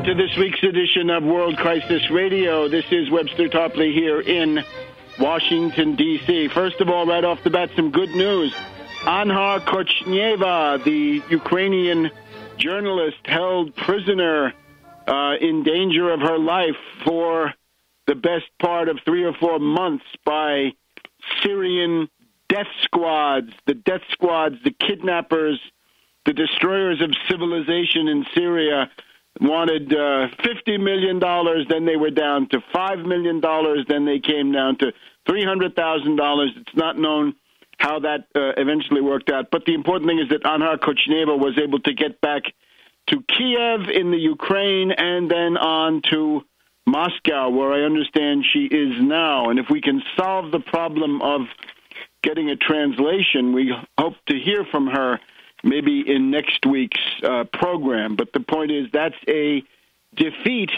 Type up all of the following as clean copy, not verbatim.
to this week's edition of World Crisis Radio. This is Webster Tarpley here in Washington, D.C. First of all, right off the bat, some good news. Anna Korchneva, the Ukrainian journalist held prisoner in danger of her life for the best part of 3 or 4 months by Syrian death squads, the kidnappers, the destroyers of civilization in Syria, wanted $50 million, then they were down to $5 million, then they came down to $300,000. It's not known how that eventually worked out. But the important thing is that Anna Korchneva was able to get back to Kiev in the Ukraine and then on to Moscow, where I understand she is now. And if we can solve the problem of getting a translation, we hope to hear from her maybe in next week's program. But the point is that's a defeat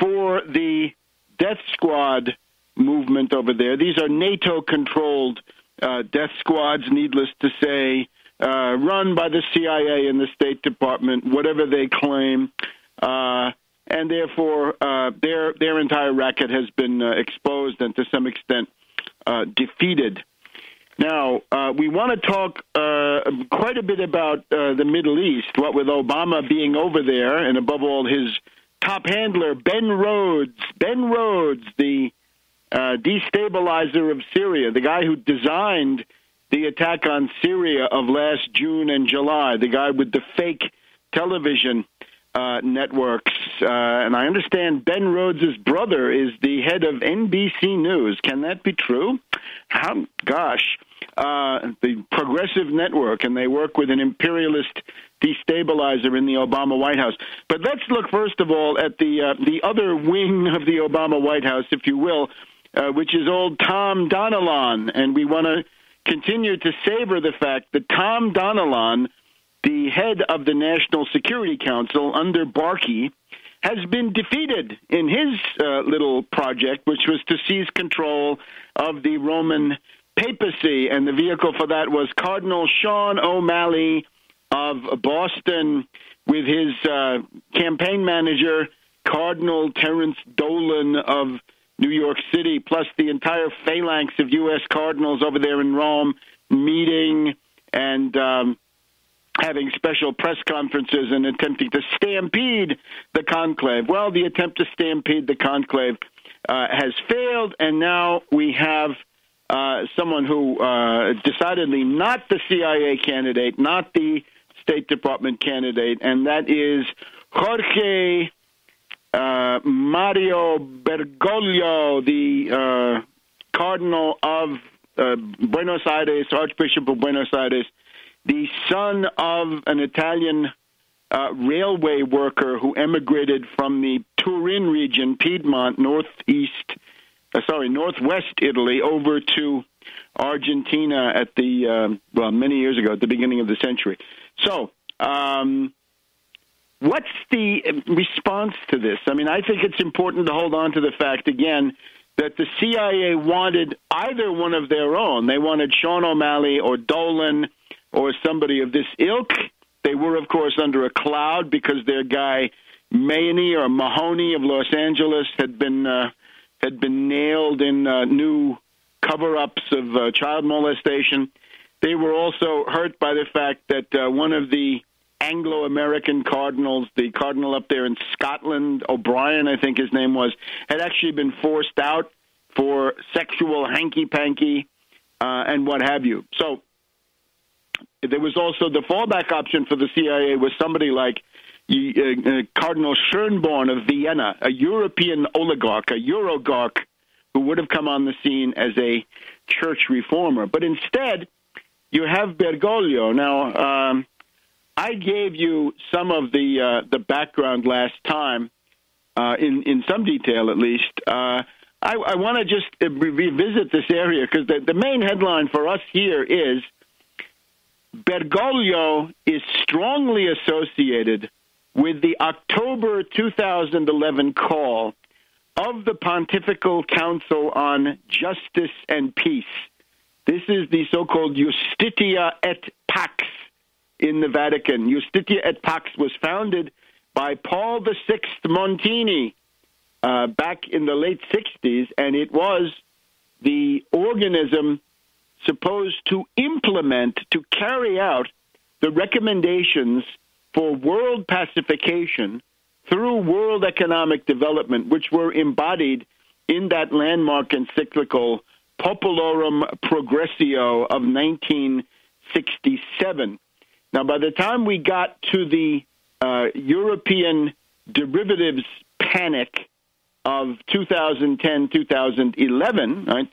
for the death squad movement over there. These are NATO-controlled death squads, needless to say, run by the CIA and the State Department, whatever they claim. And therefore, their entire racket has been exposed and to some extent defeated. Now, we want to talk quite a bit about the Middle East, what with Obama being over there, and above all, his top handler, Ben Rhodes, the destabilizer of Syria, the guy who designed the attack on Syria of last June and July, the guy with the fake television networks. And I understand Ben Rhodes' brother is the head of NBC News. Can that be true? The Progressive Network, and they work with an imperialist destabilizer in the Obama White House. But let's look, first of all, at the other wing of the Obama White House, if you will, which is old Tom Donilon. And we want to continue to savor the fact that Tom Donilon, the head of the National Security Council under Barkey, has been defeated in his little project, which was to seize control of the Roman papacy. And the vehicle for that was Cardinal Sean O'Malley of Boston with his campaign manager, Cardinal Terence Dolan of New York City, plus the entire phalanx of U.S. cardinals over there in Rome, meeting and having special press conferences and attempting to stampede the conclave. Well, the attempt to stampede the conclave has failed, and now we have someone who decidedly not the CIA candidate, not the State Department candidate, and that is Jorge Mario Bergoglio, the Cardinal of Buenos Aires, Archbishop of Buenos Aires, the son of an Italian railway worker who emigrated from the Turin region, Piedmont, northwest Italy, over to Argentina at the, many years ago, at the beginning of the century. So, what's the response to this? I mean, I think it's important to hold on to the fact, again, that the CIA wanted either one of their own. They wanted Sean O'Malley or Dolan or somebody of this ilk. They were, of course, under a cloud because their guy Mahoney of Los Angeles had been nailed in new cover-ups of child molestation. They were also hurt by the fact that one of the Anglo-American cardinals, the cardinal up there in Scotland, O'Brien, I think his name was, had actually been forced out for sexual hanky-panky and what have you. So there was also the fallback option for the CIA was somebody like Cardinal Schönborn of Vienna, a European oligarch, a Euroghark, who would have come on the scene as a church reformer. But instead, you have Bergoglio. Now, I gave you some of the background last time, in some detail at least. I want to just revisit this area because the main headline for us here is Bergoglio is strongly associated with the October 2011 call of the Pontifical Council on Justice and Peace. This is the so-called Justitia et Pax in the Vatican. Justitia et Pax was founded by Paul VI Montini back in the late 60s, and it was the organism supposed to implement, to carry out the recommendations for world pacification through world economic development, which were embodied in that landmark encyclical Populorum Progressio of 1967. Now, by the time we got to the European derivatives panic of 2010, 2011, right?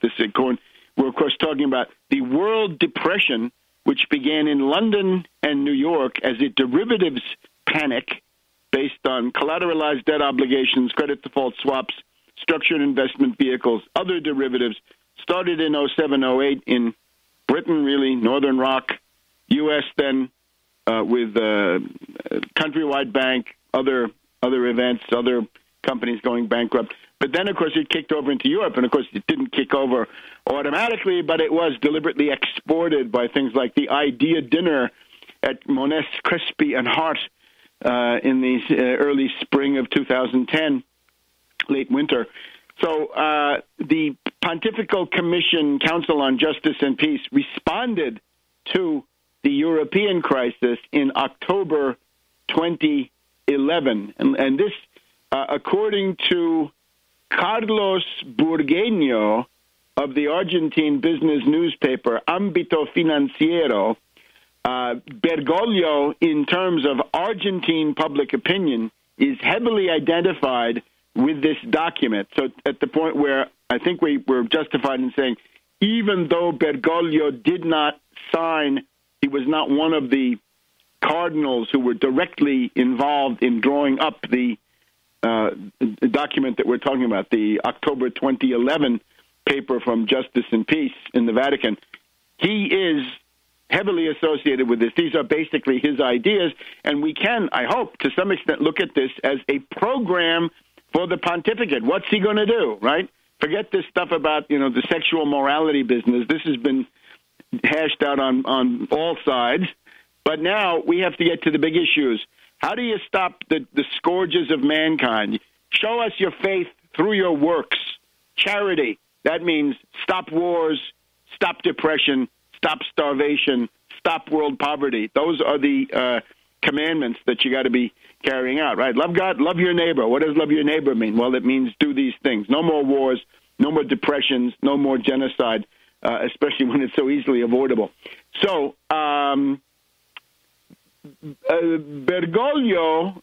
We're, of course, talking about the world depression, which began in London and New York as a derivatives panic based on collateralized debt obligations, credit default swaps, structured investment vehicles, other derivatives, started in 07, 08 in Britain, really, Northern Rock, U.S. then with Countrywide Bank, other events, other companies going bankrupt. But then, of course, it kicked over into Europe, and, of course, it didn't kick over automatically, but it was deliberately exported by things like the idea dinner at Monest, Crespi, and Hart in the early spring of 2010, late winter. So the Pontifical Commission Council on Justice and Peace responded to the European crisis in October 2011. And this, according to Carlos Burgueño of the Argentine business newspaper Ámbito Financiero, Bergoglio, in terms of Argentine public opinion, is heavily identified with this document. So at the point where I think we were justified in saying, even though Bergoglio did not sign, he was not one of the cardinals who were directly involved in drawing up the document that we're talking about, the October 2011 paper from Justice and Peace in the Vatican. He is heavily associated with this. These are basically his ideas, and we can, I hope, to some extent look at this as a program for the pontificate. What's he going to do, right? Forget this stuff about, the sexual morality business. This has been hashed out on all sides. But now we have to get to the big issues. How do you stop the scourges of mankind? Show us your faith through your works. Charity. That means stop wars, stop depression, stop starvation, stop world poverty. Those are the commandments that you got to be carrying out, right? Love God, love your neighbor. What does love your neighbor mean? Well, it means do these things. No more wars, no more depressions, no more genocide, especially when it's so easily avoidable. So Bergoglio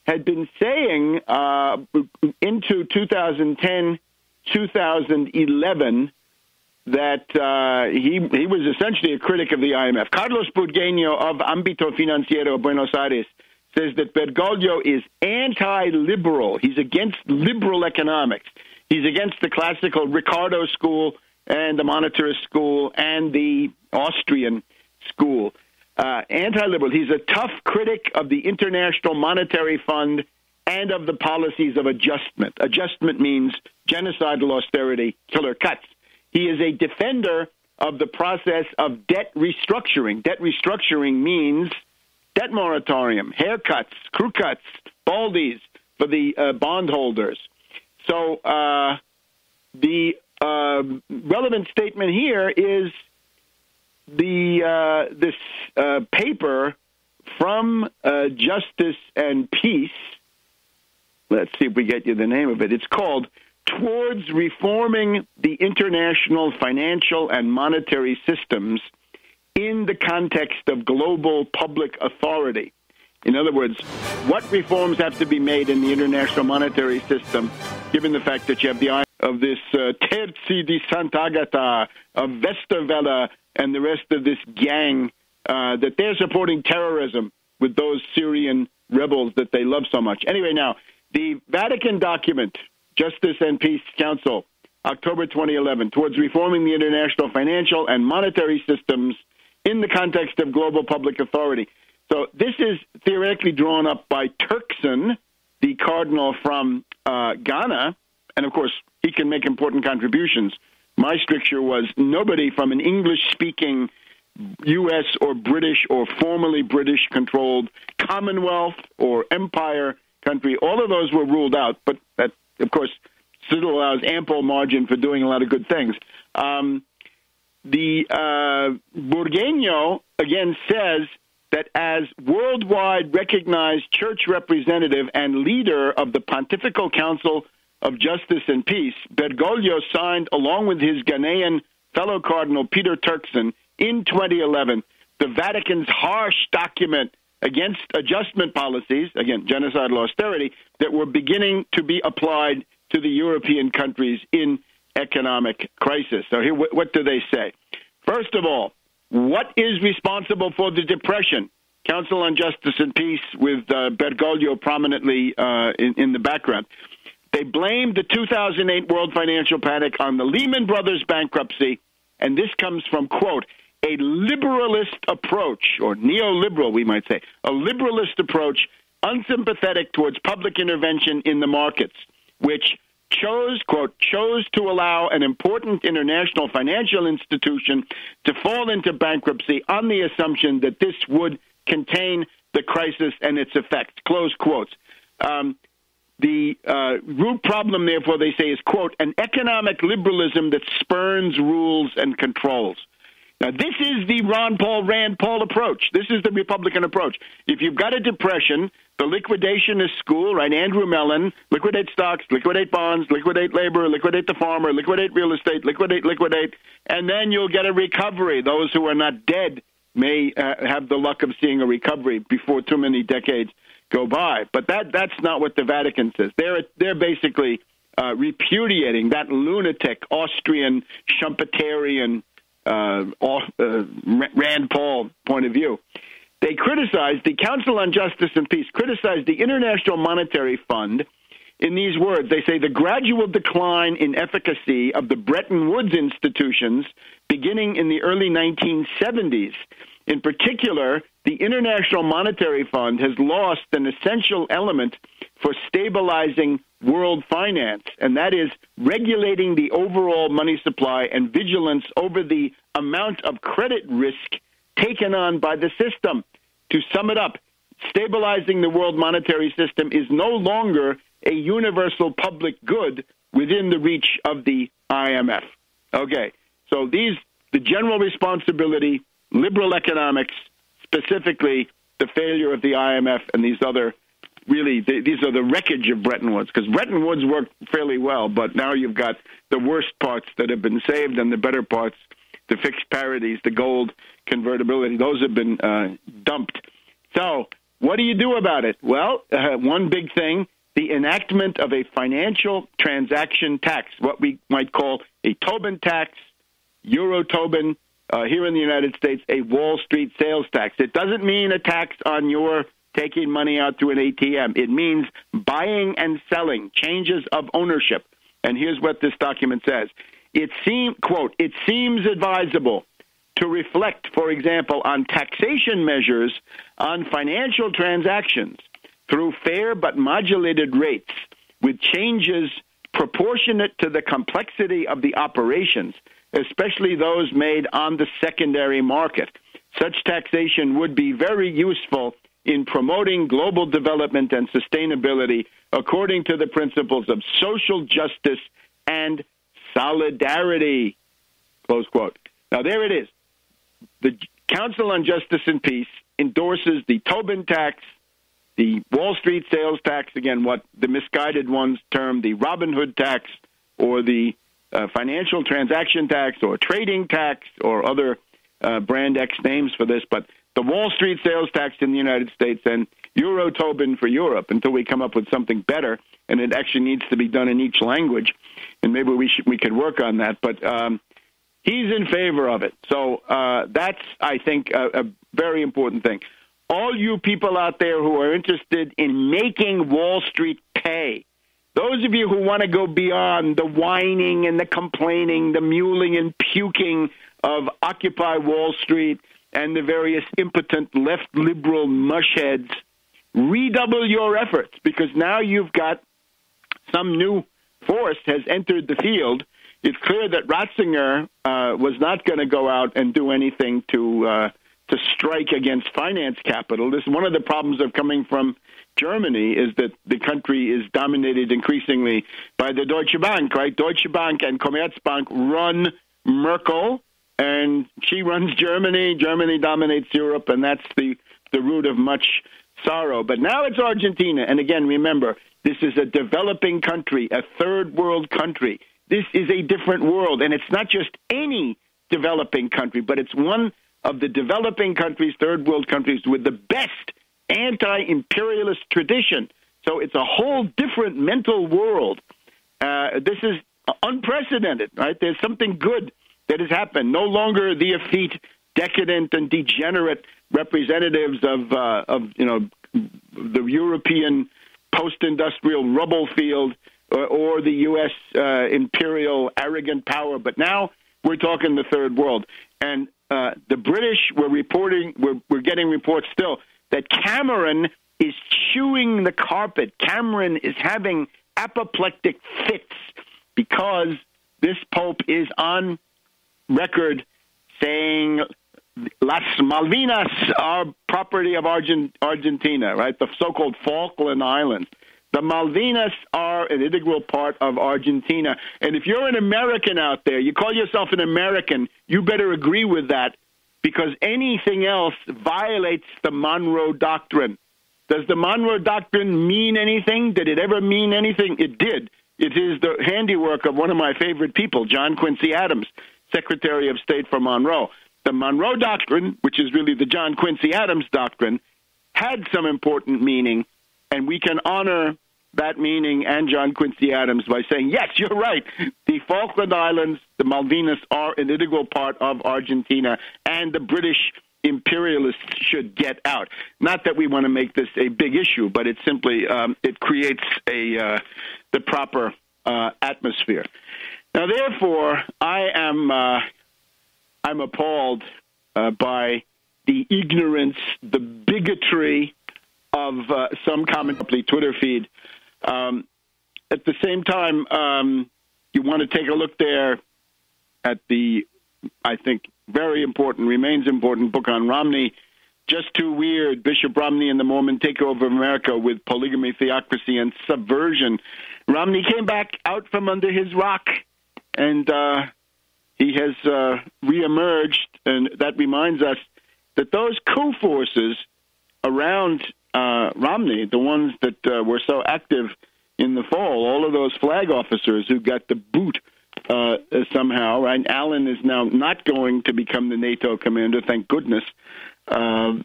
had been saying into 2010, 2011 that he was essentially a critic of the IMF. Carlos Burgueño of Ámbito Financiero of Buenos Aires says that Bergoglio is anti-liberal. He's against liberal economics. He's against the classical Ricardo school and the monetarist school and the Austrian school. Anti-liberal. He's a tough critic of the International Monetary Fund and of the policies of adjustment. Adjustment means genocidal austerity, killer cuts. He is a defender of the process of debt restructuring. Debt restructuring means debt moratorium, haircuts, crew cuts, baldies for the bondholders. So the relevant statement here is this paper from Justice and Peace. Let's see if we get you the name of it. It's called Towards Reforming the International Financial and Monetary Systems in the Context of Global Public Authority. In other words, what reforms have to be made in the international monetary system, given the fact that you have the eye of this Terzi di Sant'Agata, of Westerwelle, and the rest of this gang, that they're supporting terrorism with those Syrian rebels that they love so much. Anyway, now, the Vatican document, Justice and Peace Council, October 2011, Towards Reforming the International Financial and Monetary Systems in the Context of Global Public Authority. So this is theoretically drawn up by Turkson, the cardinal from Ghana, and of course he can make important contributions. My stricture was nobody from an English-speaking U.S. or British or formerly British-controlled Commonwealth or Empire country. All of those were ruled out, but that, of course, still allows ample margin for doing a lot of good things. The Burgueño, again, says that as worldwide recognized church representative and leader of the Pontifical Council of Justice and Peace, Bergolia signed, along with his Ghanaian fellow Cardinal Peter Turkson, in 2011, the Vatican's harsh document against adjustment policies, again, genocidal austerity, that were beginning to be applied to the European countries in economic crisis. So here, what do they say? First of all, what is responsible for the depression? Council on Justice and Peace with Bergoglio prominently in the background. They blamed the 2008 world financial panic on the Lehman Brothers bankruptcy, and this comes from, quote, a liberalist approach, or neoliberal, we might say, a liberalist approach unsympathetic towards public intervention in the markets, which chose to allow an important international financial institution to fall into bankruptcy on the assumption that this would contain the crisis and its effects, close quotes. The root problem, therefore, they say, is, quote, an economic liberalism that spurns rules and controls. Now, this is the Ron Paul, Rand Paul approach. This is the Republican approach. If you've got a depression, the liquidationist school, right, Andrew Mellon, liquidate stocks, liquidate bonds, liquidate labor, liquidate the farmer, liquidate real estate, liquidate, and then you'll get a recovery. Those who are not dead may have the luck of seeing a recovery before too many decades go by. But that's not what the Vatican says. They're basically repudiating that lunatic Austrian Schumpeterian Rand Paul point of view. They criticized the Council on Justice and Peace, criticized the International Monetary Fund in these words. They say the gradual decline in efficacy of the Bretton Woods institutions beginning in the early 1970s. In particular, the International Monetary Fund has lost an essential element for stabilizing world finance, and that is regulating the overall money supply and vigilance over the amount of credit risk taken on by the system. To sum it up, stabilizing the world monetary system is no longer a universal public good within the reach of the IMF. Okay, so the general responsibility, liberal economics, specifically the failure of the IMF and these other, these are the wreckage of Bretton Woods, because Bretton Woods worked fairly well, but now you've got the worst parts that have been saved and the better parts, the fixed parities, the gold convertibility, those have been dumped. So what do you do about it? Well, one big thing, the enactment of a financial transaction tax, what we might call a Tobin tax, Euro Tobin, here in the United States, a Wall Street sales tax. It doesn't mean a tax on your taking money out through an ATM. It means buying and selling, changes of ownership. And here's what this document says. It seems advisable to reflect, for example, on taxation measures on financial transactions through fair but modulated rates with changes proportionate to the complexity of the operations, especially those made on the secondary market. Such taxation would be very useful in promoting global development and sustainability according to the principles of social justice and solidarity, close quote. Now, there it is. The Council on Justice and Peace endorses the Tobin tax, the Wall Street sales tax, again, what the misguided ones term the Robin Hood tax, or the financial transaction tax, or trading tax, or other brand X names for this, but the Wall Street sales tax in the United States and Euro Tobin for Europe until we come up with something better, and it actually needs to be done in each language, and maybe we could work on that. But he's in favor of it. So that's, I think, a very important thing. All you people out there who are interested in making Wall Street pay, those of you who want to go beyond the whining and the complaining, the mewling and puking of Occupy Wall Street and the various impotent left liberal mushheads, redouble your efforts, because now you've got some new force has entered the field. it's clear that Ratzinger was not going to go out and do anything to strike against finance capital. This is one of the problems of coming from Germany, is that the country is dominated increasingly by the Deutsche Bank, right? Deutsche Bank and Commerzbank run Merkel, and she runs Germany. Germany dominates Europe, and that's the root of much sorrow. But now it's Argentina. And again, remember, this is a developing country, a third world country. This is a different world, and it's not just any developing country, but it's one of the developing countries, third world countries, with the best anti-imperialist tradition. So it's a whole different mental world. This is unprecedented, right? There's something good that has happened. No longer the effete, decadent, and degenerate representatives of the European post-industrial rubble field or the U.S. Imperial arrogant power. But now we're talking the third world. And the British were reporting, we're getting reports still, that Cameron is chewing the carpet. Cameron is having apoplectic fits because this Pope is on record saying Las Malvinas are property of Argentina, right? The so-called Falkland Islands. The Malvinas are an integral part of Argentina. And if you're an American out there, you call yourself an American, you better agree with that, because anything else violates the Monroe Doctrine. Does the Monroe Doctrine mean anything? Did it ever mean anything? It did. It is the handiwork of one of my favorite people, John Quincy Adams, Secretary of State for Monroe. The Monroe Doctrine, which is really the John Quincy Adams Doctrine, had some important meaning, and we can honor that meaning and John Quincy Adams by saying, yes, you're right. The Falkland Islands, the Malvinas, are an integral part of Argentina, and the British imperialists should get out. Not that we want to make this a big issue, but it simply it creates the proper atmosphere. Now, therefore, I'm appalled by the ignorance, the bigotry of some commentary Twitter feed. At the same time, you want to take a look there at the, I think, very important, remains important book on Romney, Just Too Weird, Bishop Romney and the Mormon Takeover of America with Polygamy, Theocracy, and Subversion. Romney came back out from under his rock, and he has reemerged, and that reminds us that those coup forces around Romney, the ones that were so active in the fall, all of those flag officers who got the boot somehow, right? Allen is now not going to become the NATO commander, thank goodness. Well,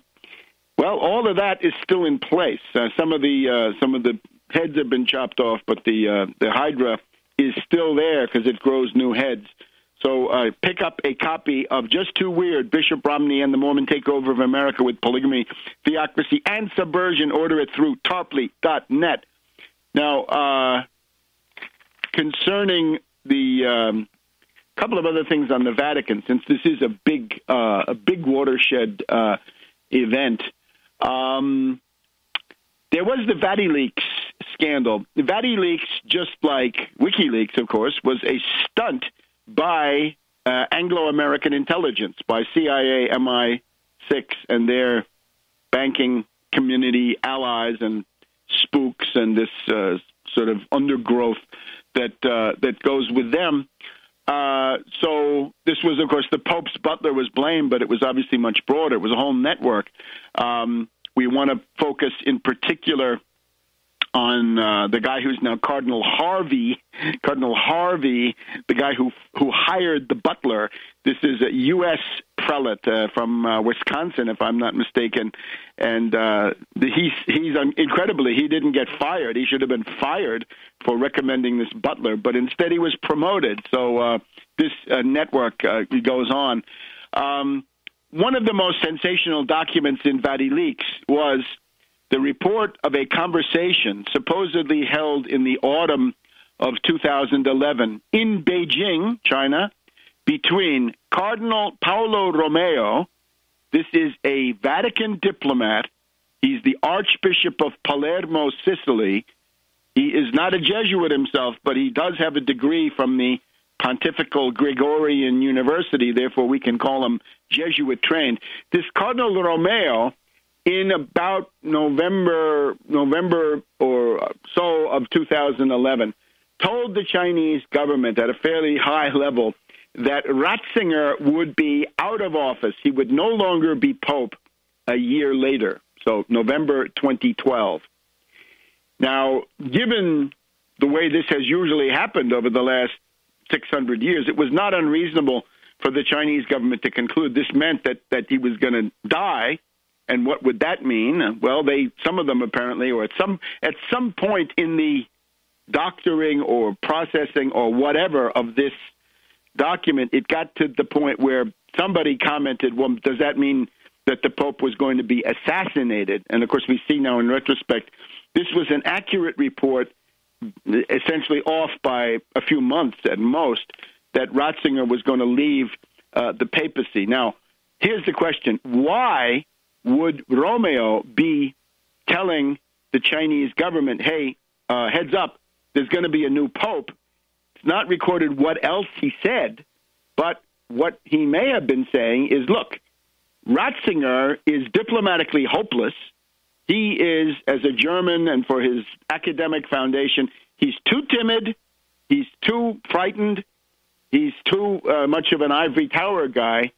all of that is still in place. Some of the heads have been chopped off, but the Hydra is still there because it grows new heads. So pick up a copy of Just Too Weird, Bishop Romney and the Mormon Takeover of America with Polygamy, Theocracy, and Subversion. Order it through tarpley.net. Now, concerning the couple of other things on the Vatican, since this is a big watershed event, there was the Vatileaks scandal. The Vatileaks, just like WikiLeaks, of course, was a stunt by Anglo-American intelligence, by CIA, MI6, and their banking community allies and spooks and this sort of undergrowth that goes with them. So this was, of course, the Pope's butler was blamed, but it was obviously much broader. It was a whole network. We want to focus in particular on the guy who's now Cardinal Harvey, the guy who hired the butler. This is a U.S. prelate from Wisconsin, if I'm not mistaken, and he's incredibly, he didn't get fired. He should have been fired for recommending this butler, but instead he was promoted. So this network goes on. One of the most sensational documents in Vatileaks was the report of a conversation supposedly held in the autumn of 2011 in Beijing, China, between Cardinal Paolo Romeo. This is a Vatican diplomat. He's the Archbishop of Palermo, Sicily. He is not a Jesuit himself, but he does have a degree from the Pontifical Gregorian University, therefore we can call them Jesuit trained. This Cardinal Romeo, in about November or so of 2011, told the Chinese government at a fairly high level that Ratzinger would be out of office. He would no longer be Pope a year later, so November 2012. Now, given the way this has usually happened over the last 600 years, it was not unreasonable for the Chinese government to conclude this meant that he was going to die. And what would that mean? Well, some of them apparently, or at some point in the doctoring or processing or whatever of this document, it got to the point where somebody commented, well, does that mean that the Pope was going to be assassinated? And of course, we see now in retrospect, this was an accurate report, essentially off by a few months at most, that Ratzinger was going to leave the papacy. Now, here's the question. Why would Romeo be telling the Chinese government, hey, heads up, there's going to be a new pope? It's not recorded what else he said, but what he may have been saying is, look, Ratzinger is diplomatically hopeless. He is, as a German and for his academic foundation, he's too timid, he's too frightened, he's too much of an ivory tower guy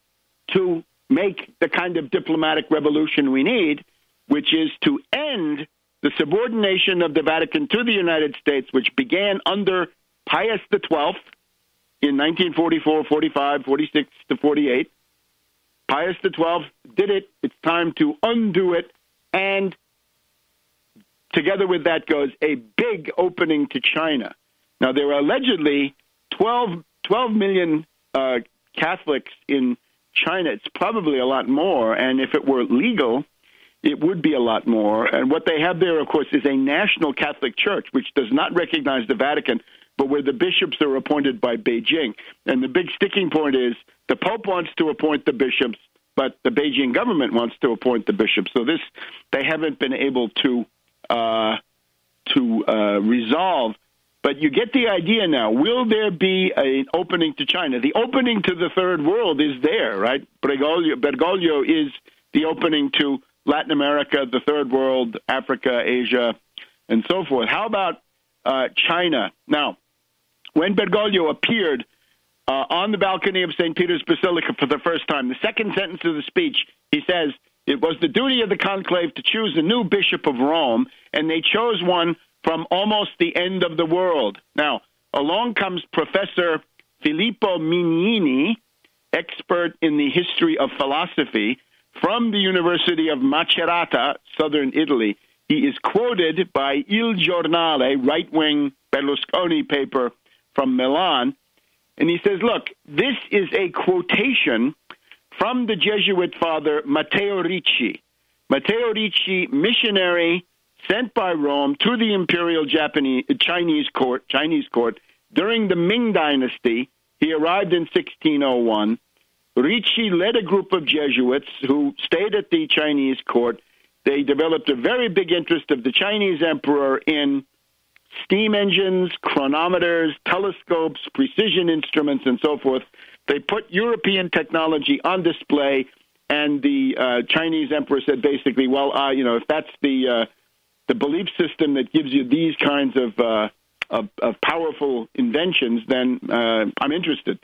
to make the kind of diplomatic revolution we need, which is to end the subordination of the Vatican to the United States, which began under Pius XII in 1944, 45, 46 to 48. Pius XII did it. It's time to undo it. And together with that goes a big opening to China. Now, there are allegedly 12 million Catholics in China. It's probably a lot more. And if it were legal, it would be a lot more. And what they have there, of course, is a national Catholic church, which does not recognize the Vatican, but where the bishops are appointed by Beijing. And the big sticking point is the Pope wants to appoint the bishops, but the Beijing government wants to appoint the bishops. So this they haven't been able to resolve. But you get the idea now. Will there be an opening to China? The opening to the third world is there, right? Bergolia is the opening to Latin America, the third world, Africa, Asia, and so forth. How about China? Now, when Bergoglio appeared on the balcony of St. Peter's Basilica for the first time, the second sentence of the speech, he says, it was the duty of the conclave to choose a new bishop of Rome, and they chose one from almost the end of the world. Now, along comes Professor Filippo Mignini, expert in the history of philosophy, from the University of Macerata, southern Italy. He is quoted by Il Giornale, right-wing Berlusconi paper from Milan, and he says, look, this is a quotation from the Jesuit father Matteo Ricci. Matteo Ricci, missionary sent by Rome to the imperial Chinese court during the Ming Dynasty. He arrived in 1601. Ricci led a group of Jesuits who stayed at the Chinese court. They developed a very big interest of the Chinese emperor in steam engines, chronometers, telescopes, precision instruments, and so forth. They put European technology on display, and the Chinese emperor said basically, well, if that's the belief system that gives you these kinds of powerful inventions, then I'm interested.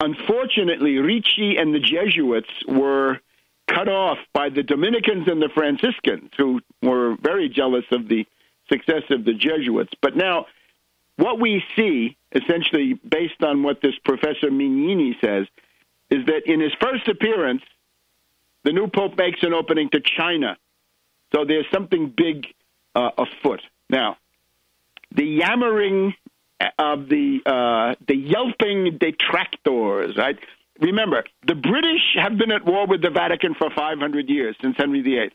Unfortunately, Ricci and the Jesuits were cut off by the Dominicans and the Franciscans, who were very jealous of the success of the Jesuits. But now, what we see, essentially based on what this Professor Mignini says, is that in his first appearance, the new pope makes an opening to China. So there's something big afoot. Now, the yammering of the yelping detractors, right? Remember, the British have been at war with the Vatican for 500 years, since Henry VIII.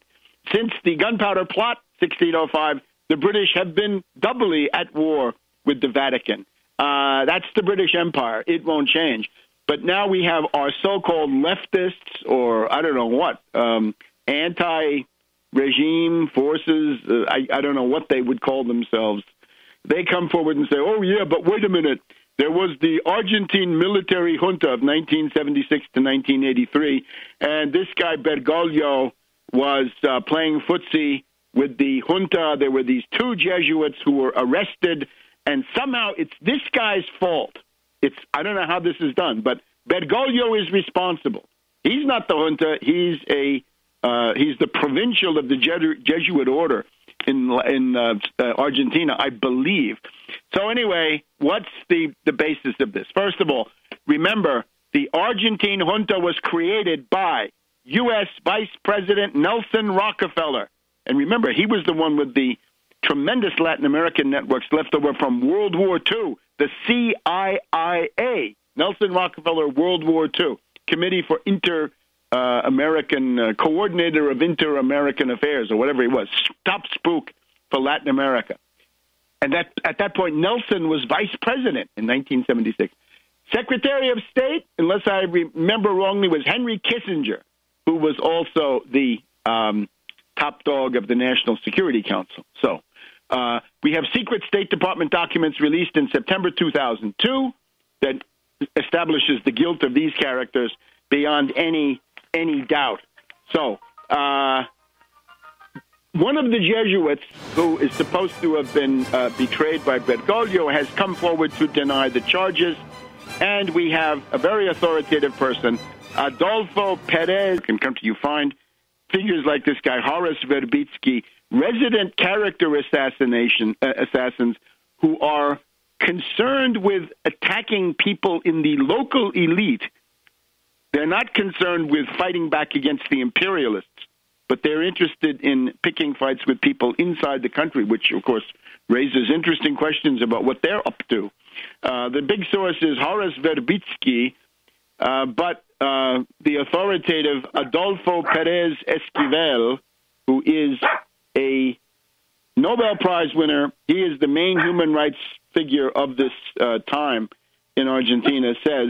Since the Gunpowder Plot, 1605, the British have been doubly at war with the Vatican. That's the British Empire. It won't change. But now we have our so-called leftists, or I don't know what, anti-regime forces, I don't know what they would call themselves. They come forward and say, oh, yeah, but wait a minute. There was the Argentine military junta of 1976 to 1983, and this guy Bergolia was playing footsie with the junta. There were these two Jesuits who were arrested, and somehow it's this guy's fault. I don't know how this is done, but Bergolia is responsible. He's not the junta. He's the provincial of the Jesuit order in Argentina, I believe. So anyway, what's the basis of this? First of all, remember, the Argentine junta was created by U.S. Vice President Nelson Rockefeller. And remember, he was the one with the tremendous Latin American networks left over from World War II, the CIA, Nelson Rockefeller World War II, Committee for Inter-American, Coordinator of Inter-American Affairs, or whatever he was, top spook for Latin America. And at that point, Nelson was vice president in 1976. Secretary of State, unless I remember wrongly, was Henry Kissinger, who was also the top dog of the National Security Council. So we have secret State Department documents released in September 2002 that establishes the guilt of these characters beyond any doubt. So one of the Jesuits, who is supposed to have been betrayed by Bergoglio, has come forward to deny the charges, and we have a very authoritative person, Adolfo Perez, can come to you find figures like this guy, Horace Verbitsky, resident character assassins who are concerned with attacking people in the local elite. They're not concerned with fighting back against the imperialists, but they're interested in picking fights with people inside the country, which, of course, raises interesting questions about what they're up to. The big source is Horace Verbitsky, but the authoritative Adolfo Perez Esquivel, who is a Nobel Prize winner, he is the main human rights figure of this time in Argentina, says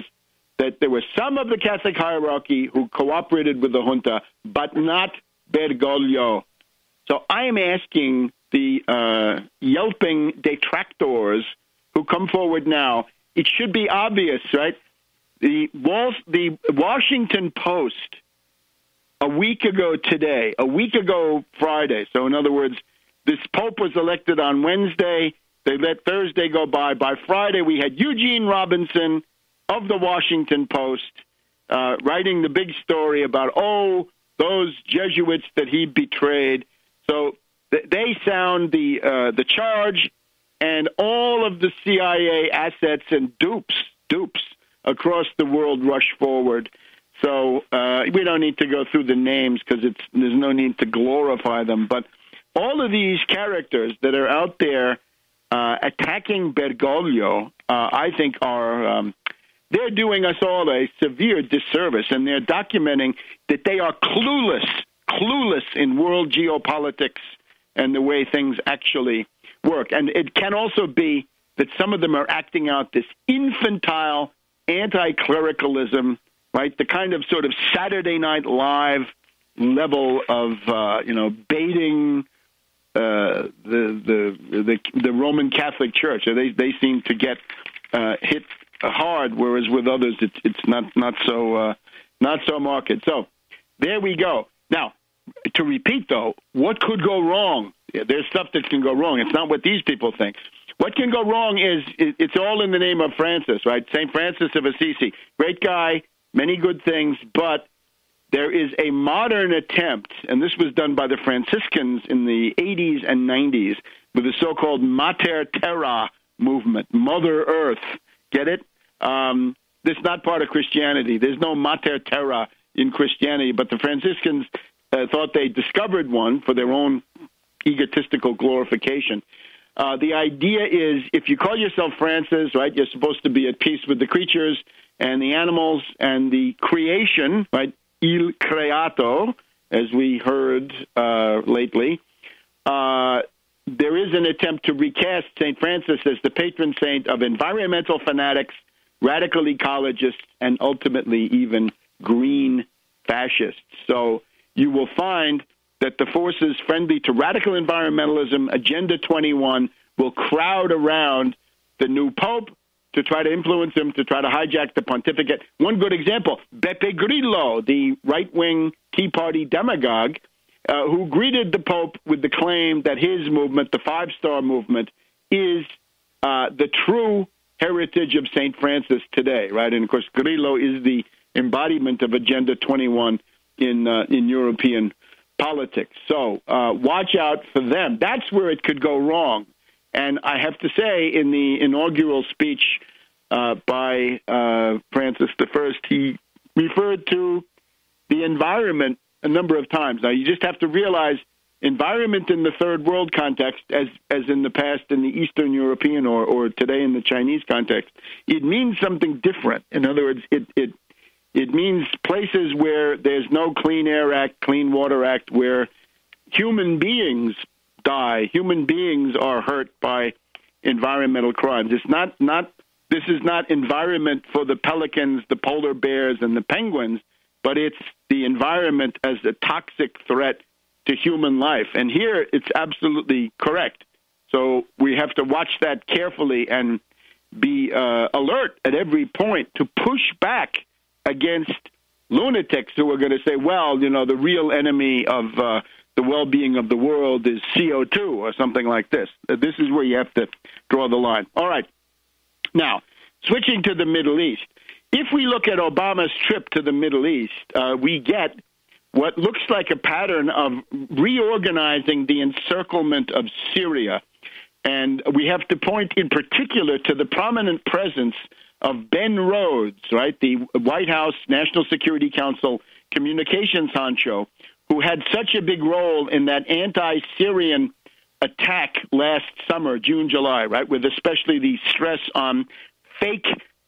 that there were some of the Catholic hierarchy who cooperated with the junta, but not Bergoglio. So I am asking the yelping detractors who come forward now, it should be obvious, right? The Washington Post, a week ago Friday, so in other words, this Pope was elected on Wednesday, they let Thursday go by. By Friday, we had Eugene Robinson of the Washington Post writing the big story about, those Jesuits that he betrayed. So they sound the charge, and all of the CIA assets and dupes across the world rush forward. So we don't need to go through the names because there's no need to glorify them. But all of these characters that are out there attacking Bergoglio, I think they're doing us all a severe disservice, and they're documenting that they are clueless in world geopolitics and the way things actually work. And it can also be that some of them are acting out this infantile anti-clericalism, right? The kind of sort of Saturday Night Live level of, baiting the Roman Catholic Church. They seem to get hit hard, whereas with others it's not so marked. So there we go. Now, to repeat though, what could go wrong? There's stuff that can go wrong. It's not what these people think. What can go wrong is it's all in the name of Francis, right? St. Francis of Assisi, great guy, many good things, but there is a modern attempt, and this was done by the Franciscans in the 80s and 90s with the so-called Mater Terra movement, Mother Earth. Get it? This is not part of Christianity. There's no Mater Terra in Christianity, but the Franciscans thought they discovered one for their own egotistical glorification. The idea is if you call yourself Francis, right, you're supposed to be at peace with the creatures and the animals and the creation, right, il creato, as we heard lately. There is an attempt to recast St. Francis as the patron saint of environmental fanatics, radical ecologists, and ultimately even green fascists. So you will find that the forces friendly to radical environmentalism, Agenda 21, will crowd around the new pope to try to influence him, to try to hijack the pontificate. One good example, Beppe Grillo, the right-wing Tea Party demagogue, who greeted the Pope with the claim that his movement, the Five-Star Movement, is the true heritage of St. Francis today, right? And, of course, Grillo is the embodiment of Agenda 21 in European politics. So watch out for them. That's where it could go wrong. And I have to say, in the inaugural speech by Francis I, he referred to the environment a number of times. Now, you just have to realize environment in the third world context, as in the past in the Eastern European or today in the Chinese context, it means something different. In other words, it means places where there's no Clean Air Act, Clean Water Act, where human beings die, human beings are hurt by environmental crimes. This is not environment for the pelicans, the polar bears, and the penguins, but it's the environment as a toxic threat to human life. And here it's absolutely correct. So we have to watch that carefully and be alert at every point to push back against lunatics who are going to say, well, the real enemy of the well-being of the world is CO2 or something like this. This is where you have to draw the line. All right. Now, switching to the Middle East. If we look at Obama's trip to the Middle East, we get what looks like a pattern of reorganizing the encirclement of Syria. And we have to point in particular to the prominent presence of Ben Rhodes, right, the White House National Security Council communications honcho, who had such a big role in that anti-Syrian attack last summer, June, July, right, with especially the stress on fake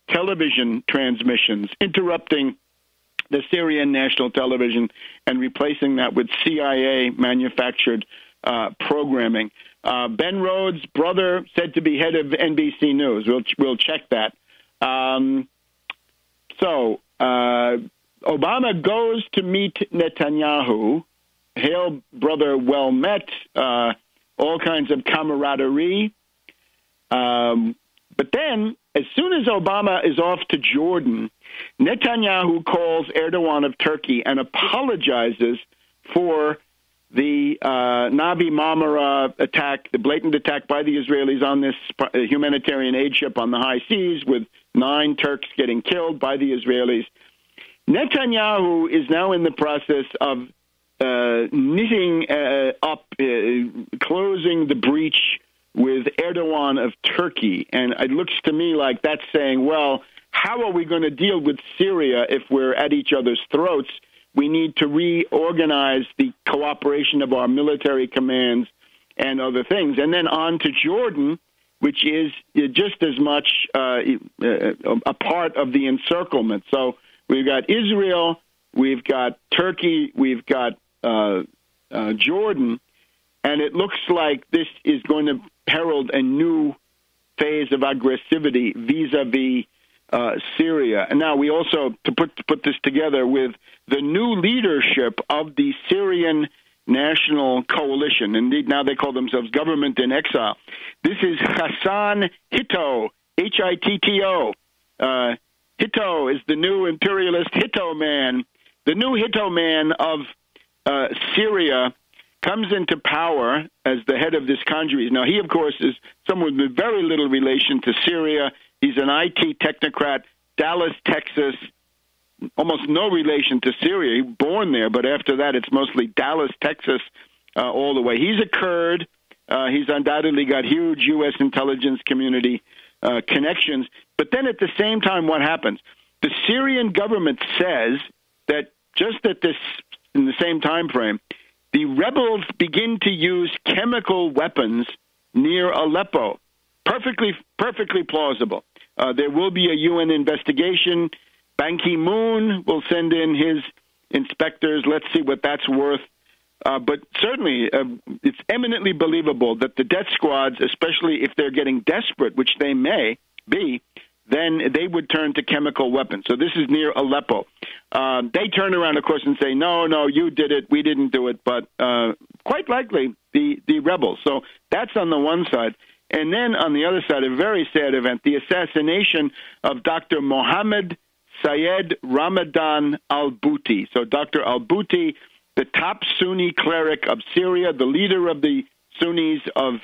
television transmissions, interrupting the Syrian national television and replacing that with CIA-manufactured programming. Ben Rhodes' brother, said to be head of NBC News. We'll check that. Obama goes to meet Netanyahu. Hail, brother, well met. All kinds of camaraderie. But then, as soon as Obama is off to Jordan, Netanyahu calls Erdogan of Turkey and apologizes for the Navi Marmara attack, the blatant attack by the Israelis on this humanitarian aid ship on the high seas, with 9 Turks getting killed by the Israelis. Netanyahu is now in the process of knitting up, closing the breach with Erdogan of Turkey. And it looks to me like that's saying, well, how are we going to deal with Syria if we're at each other's throats? We need to reorganize the cooperation of our military commands and other things. And then on to Jordan, which is just as much a part of the encirclement. So we've got Israel, we've got Turkey, we've got Jordan, and it looks like this is going to herald a new phase of aggressivity vis-a-vis Syria. And now we also, to put this together with the new leadership of the Syrian National Coalition, indeed now they call themselves Government in Exile. This is Hassan Hitto, Hitto. Hitto is the new imperialist Hitto man. The new Hitto man of Syria comes into power as the head of this conjuries. Now, he, of course, is someone with very little relation to Syria. He's an IT technocrat, Dallas, Texas, almost no relation to Syria. He was born there, but after that, it's mostly Dallas, Texas, all the way. He's a Kurd. He's undoubtedly got huge U.S. intelligence community connections. But then at the same time, what happens? The Syrian government says that just at this, in the same time frame, the rebels begin to use chemical weapons near Aleppo. Perfectly plausible. There will be a UN investigation. Ban Ki-moon will send in his inspectors. Let's see what that's worth. But certainly, it's eminently believable that the death squads, especially if they're getting desperate, which they may be, then they would turn to chemical weapons. So this is near Aleppo. They turn around, of course, and say, no, you did it, we didn't do it, but quite likely the rebels. So that's on the one side. And then on the other side, a very sad event, the assassination of Dr. Mohammed Sayed Ramadan al-Bouti. So Dr. al-Bouti, the top Sunni cleric of Syria, the leader of the Sunnis of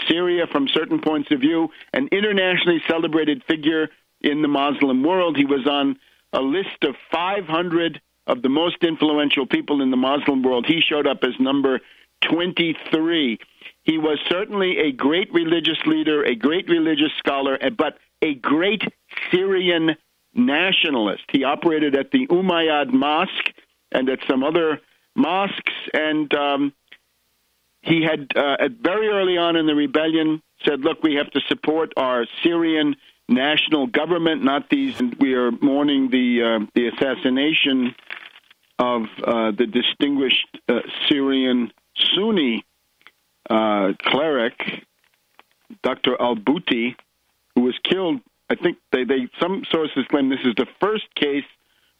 Syria from certain points of view, an internationally celebrated figure in the Muslim world. He was on a list of 500 of the most influential people in the Muslim world. He showed up as number 23. He was certainly a great religious leader, a great religious scholar, but a great Syrian nationalist. He operated at the Umayyad Mosque and at some other mosques, and he had, very early on in the rebellion, said, look, we have to support our Syrian national government, not these. And we are mourning the assassination of the distinguished Syrian Sunni cleric, Dr. al-Bouti, who was killed. I think some sources claim this is the first case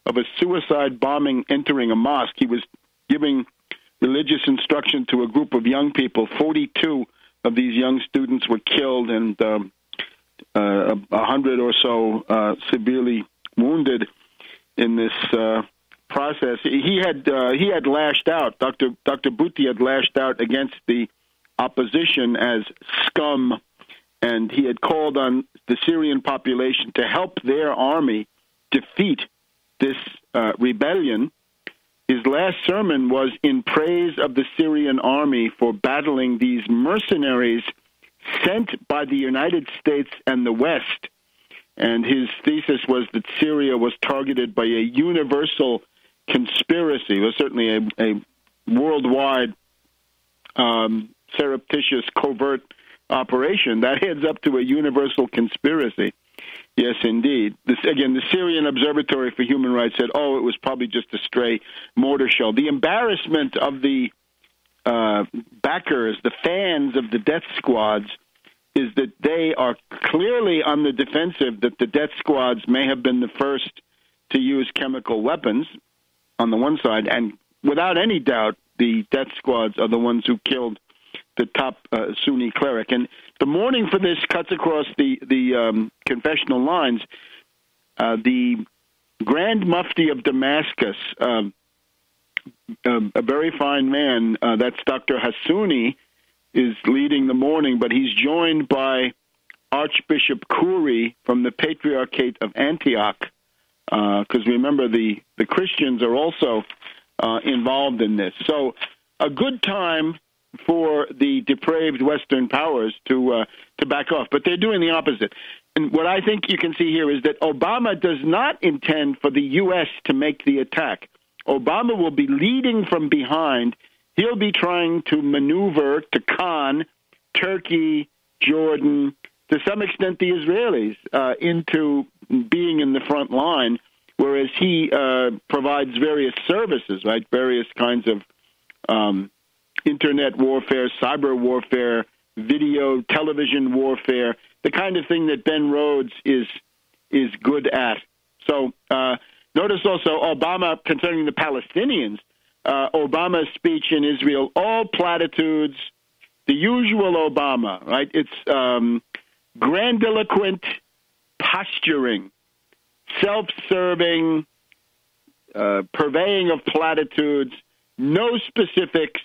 of a suicide bombing entering a mosque. He was giving religious instruction to a group of young people. 42 of these young students were killed, and 100 or so severely wounded in this process. He had lashed out. Dr. Bouti had lashed out against the opposition as scum, and he had called on the Syrian population to help their army defeat this rebellion. His last sermon was in praise of the Syrian army for battling these mercenaries sent by the United States and the West. And his thesis was that Syria was targeted by a universal conspiracy. It was certainly a worldwide surreptitious, covert operation that heads up to a universal conspiracy. Yes, indeed. Again, the Syrian Observatory for Human Rights said, oh, it was probably just a stray mortar shell. The embarrassment of the backers, the fans of the death squads, is that they are clearly on the defensive, that the death squads may have been the first to use chemical weapons on the one side, and without any doubt, the death squads are the ones who killed the top Sunni cleric. And the mourning for this cuts across the confessional lines. The Grand Mufti of Damascus, a very fine man, that's Dr. Hassouni, is leading the mourning, but he's joined by Archbishop Khoury from the Patriarchate of Antioch, because remember, the Christians are also involved in this. So a good time for the depraved Western powers to back off, but they're doing the opposite. And what I think you can see here is that Obama does not intend for the U.S. to make the attack. Obama will be leading from behind. He'll be trying to maneuver to con Turkey, Jordan, to some extent the Israelis, into being in the front line, whereas he provides various services, right? Various kinds of internet warfare, cyber warfare, video, television warfare, the kind of thing that Ben Rhodes is good at. So notice also Obama concerning the Palestinians, Obama's speech in Israel, all platitudes, the usual Obama, right? It's grandiloquent posturing, self-serving, purveying of platitudes, no specifics,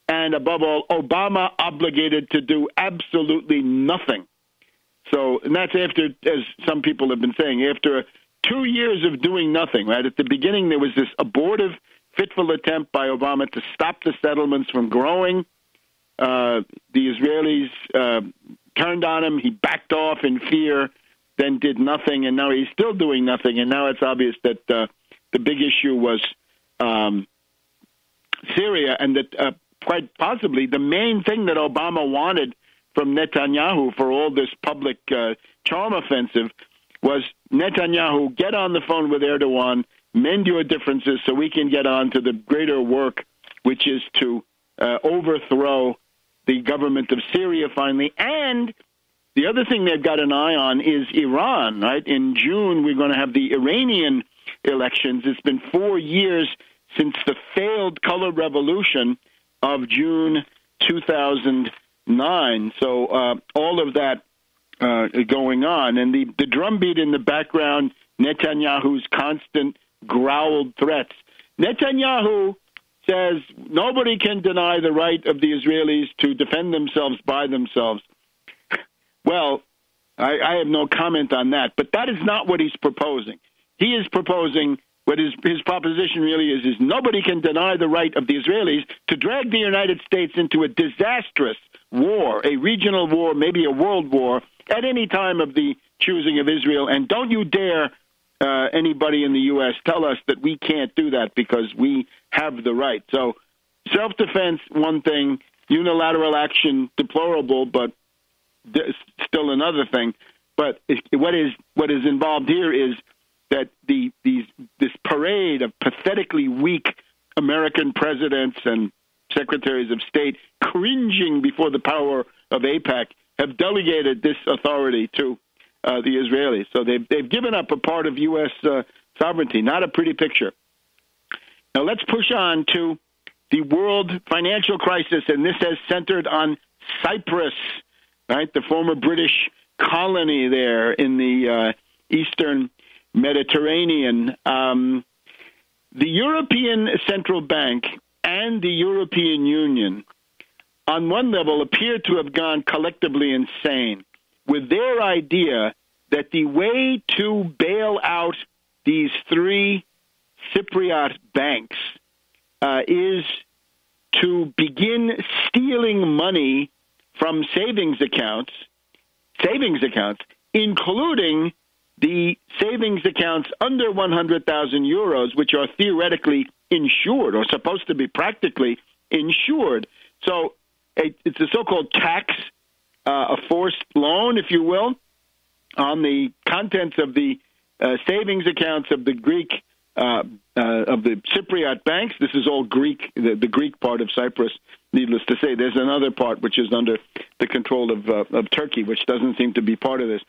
and above all, Obama obligated to do absolutely nothing. So, and that's after, as some people have been saying, after 2 years of doing nothing, right? At the beginning, there was this abortive, fitful attempt by Obama to stop the settlements from growing. The Israelis turned on him. He backed off in fear, then did nothing, and now he's still doing nothing. And now it's obvious that the big issue was Syria, and that quite possibly the main thing that Obama wanted from Netanyahu for all this public charm offensive was Netanyahu, get on the phone with Erdogan, mend your differences so we can get on to the greater work, which is to overthrow the government of Syria finally. And the other thing they've got an eye on is Iran, right? In June, we're going to have the Iranian elections. It's been 4 years since the failed color revolution of June 2009. 9. So all of that going on. And the drumbeat in the background, Netanyahu's constant growled threats. Netanyahu says nobody can deny the right of the Israelis to defend themselves by themselves. Well, I have no comment on that, but that is not what he's proposing. He is proposing what his proposition really is nobody can deny the right of the Israelis to drag the United States into a disastrous war, a regional war, maybe a world war, at any time of the choosing of Israel. And don't you dare, anybody in the U.S., tell us that we can't do that because we have the right. So self-defense, one thing, unilateral action, deplorable, but still another thing. But what is involved here is that this parade of pathetically weak American presidents and secretaries of state cringing before the power of AIPAC have delegated this authority to the Israelis. So they've given up a part of U.S. Sovereignty. Not a pretty picture. Now let's push on to the world financial crisis, and this has centered on Cyprus, right? The former British colony there in the eastern Mediterranean. The European Central Bank and the European Union, on one level, appear to have gone collectively insane with their idea that the way to bail out these 3 Cypriot banks is to begin stealing money from savings accounts, including the savings accounts under 100,000 euros, which are theoretically insured or supposed to be practically insured. So it's a so-called tax, a forced loan, if you will, on the contents of the savings accounts of the Greek, of the Cypriot banks. This is all Greek, the Greek part of Cyprus, needless to say. There's another part which is under the control of Turkey, which doesn't seem to be part of this.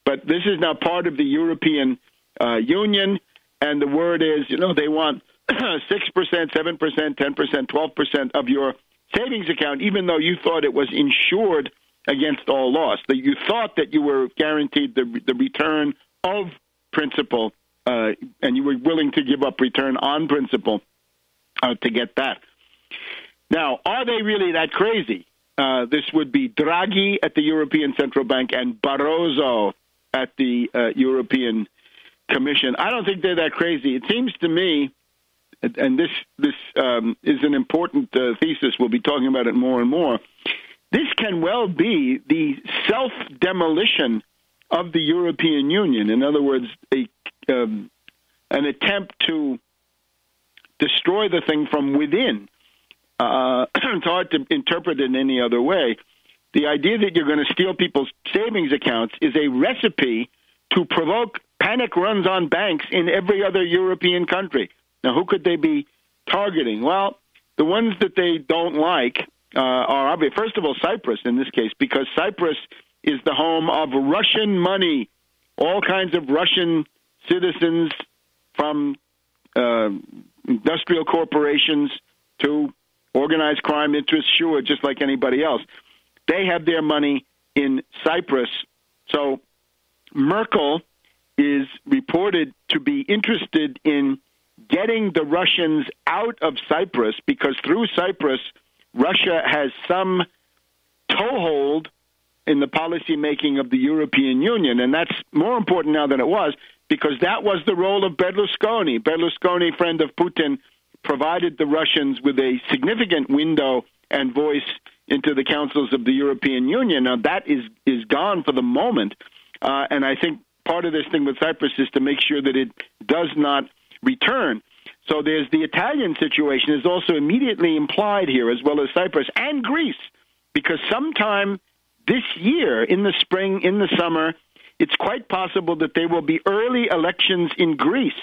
But this is now part of the European Union, and the word is, they want 6%, 7%, 10%, 12% of your savings account, even though you thought it was insured against all loss, that you thought that you were guaranteed the return of principal, and you were willing to give up return on principal to get that. Now, are they really that crazy? This would be Draghi at the European Central Bank and Barroso at the European Commission. I don't think they're that crazy. It seems to me, and this is an important thesis, we'll be talking about it more and more, this can well be the self-demolition of the European Union. In other words, an attempt to destroy the thing from within. It's hard to interpret it in any other way. The idea that you're going to steal people's savings accounts is a recipe to provoke panic runs on banks in every other European country. Now, who could they be targeting? Well, the ones that they don't like are obvious. First of all, Cyprus in this case, because Cyprus is the home of Russian money, all kinds of Russian citizens from industrial corporations to organized crime interests, sure, just like anybody else. They have their money in Cyprus. So Merkel is reported to be interested in getting the Russians out of Cyprus because through Cyprus, Russia has some toehold in the policy making of the European Union. And that's more important now than it was because that was the role of Berlusconi. Berlusconi, friend of Putin, provided the Russians with a significant window and voice into the councils of the European Union. Now, that is gone for the moment. And I think part of this thing with Cyprus is to make sure that it does not return. So there's the Italian situation is also immediately implied here, as well as Cyprus and Greece, because sometime this year, in the spring, in the summer, it's quite possible that there will be early elections in Greece,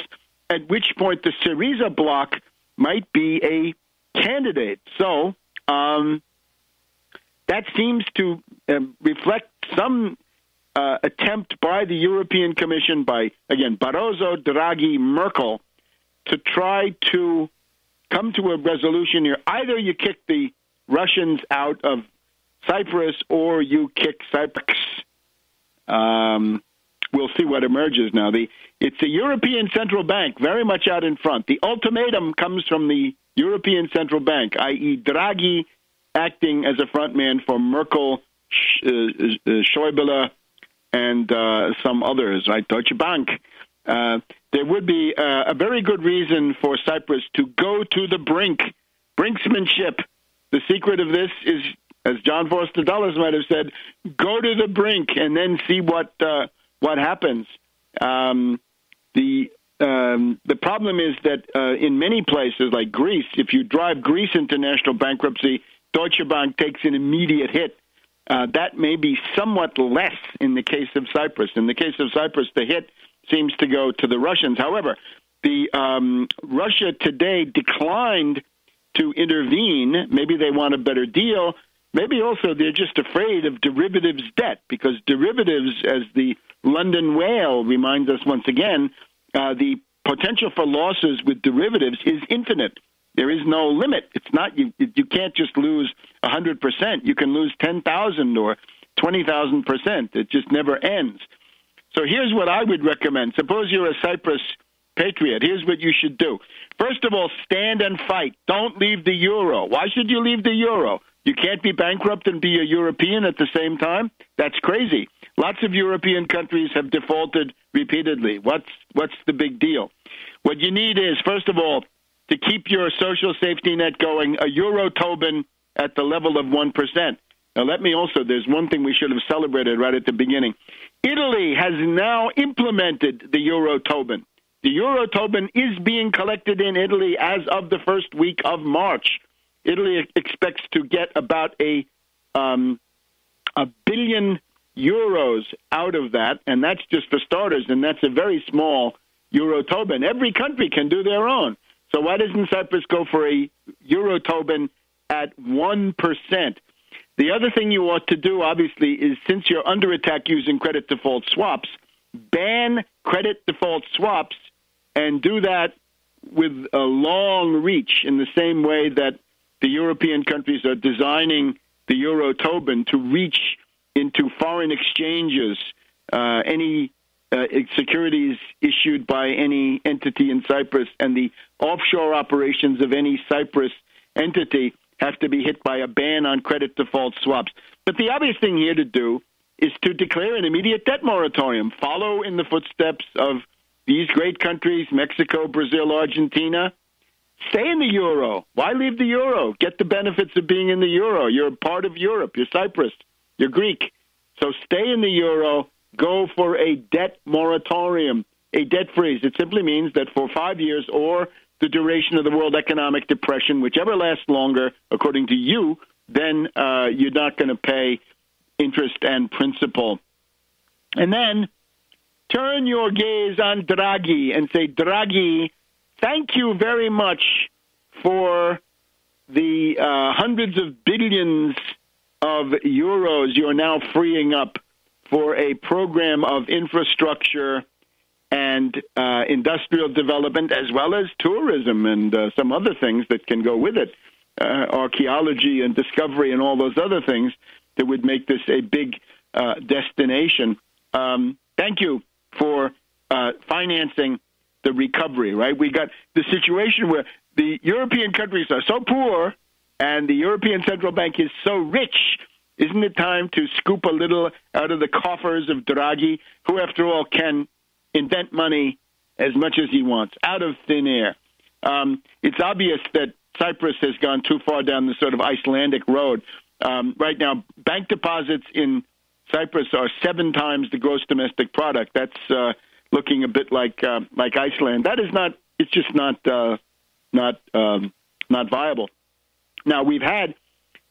at which point the Syriza bloc might be a candidate. So that seems to reflect some attempt by the European Commission, by, again, Barroso, Draghi, Merkel, to try to come to a resolution here. Either you kick the Russians out of Cyprus or you kick Cyprus. We'll see what emerges now. It's the European Central Bank very much out in front. The ultimatum comes from the European Central Bank, i.e. Draghi acting as a frontman for Merkel, Schäuble, and some others, right? Deutsche Bank. There would be a very good reason for Cyprus to go to the brink. Brinksmanship. The secret of this is, as John Foster Dulles might have said, go to the brink and then see what happens. The problem is that in many places like Greece, if you drive Greece into national bankruptcy, Deutsche Bank takes an immediate hit. That may be somewhat less in the case of Cyprus. In the case of Cyprus, the hit seems to go to the Russians. However, Russia today declined to intervene. Maybe they want a better deal. Maybe also they're just afraid of derivatives debt, because derivatives, as the London whale reminds us once again, the potential for losses with derivatives is infinite. There is no limit. It's not you can't just lose 100%. You can lose 10,000 or 20,000%. It just never ends. So here's what I would recommend. Suppose you're a Cyprus patriot. Here's what you should do. First of all, stand and fight. Don't leave the euro. Why should you leave the euro? You can't be bankrupt and be a European at the same time? That's crazy. Lots of European countries have defaulted repeatedly. What's the big deal? What you need is, first of all, to keep your social safety net going, a euro Tobin at the level of 1%. Now, let me also, there's one thing we should have celebrated right at the beginning. Italy has now implemented the euro Tobin. The euro Tobin is being collected in Italy as of the first week of March. Italy expects to get about a billion euros out of that, and that's just for starters, and that's a very small euro Tobin. Every country can do their own. So why doesn't Cyprus go for a euro Tobin at 1%? The other thing you ought to do, obviously, is since you're under attack using credit default swaps, ban credit default swaps and do that with a long reach in the same way that the European countries are designing the euro Tobin to reach into foreign exchanges, any securities issued by any entity in Cyprus, and the offshore operations of any Cyprus entity have to be hit by a ban on credit default swaps. But the obvious thing here to do is to declare an immediate debt moratorium. Follow in the footsteps of these great countries, Mexico, Brazil, Argentina. Stay in the euro. Why leave the euro? Get the benefits of being in the euro. You're a part of Europe. You're Cyprus. You're Greek. So stay in the euro. Go for a debt moratorium, a debt freeze. It simply means that for 5 years or the duration of the world economic depression, whichever lasts longer, according to you, then you're not going to pay interest and principal. And then turn your gaze on Draghi and say, Draghi, thank you very much for the hundreds of billions of euros you're now freeing up for a program of infrastructure and industrial development, as well as tourism and some other things that can go with it, archaeology and discovery and all those other things that would make this a big destination. Thank you for financing the recovery, right? We got the situation where the European countries are so poor and the European Central Bank is so rich. Isn't it time to scoop a little out of the coffers of Draghi, who, after all, can invent money as much as he wants, out of thin air? It's obvious that Cyprus has gone too far down the sort of Icelandic road. Right now, bank deposits in Cyprus are 7 times the gross domestic product. That's looking a bit like Iceland. That is not. It's just not viable. Now, we've had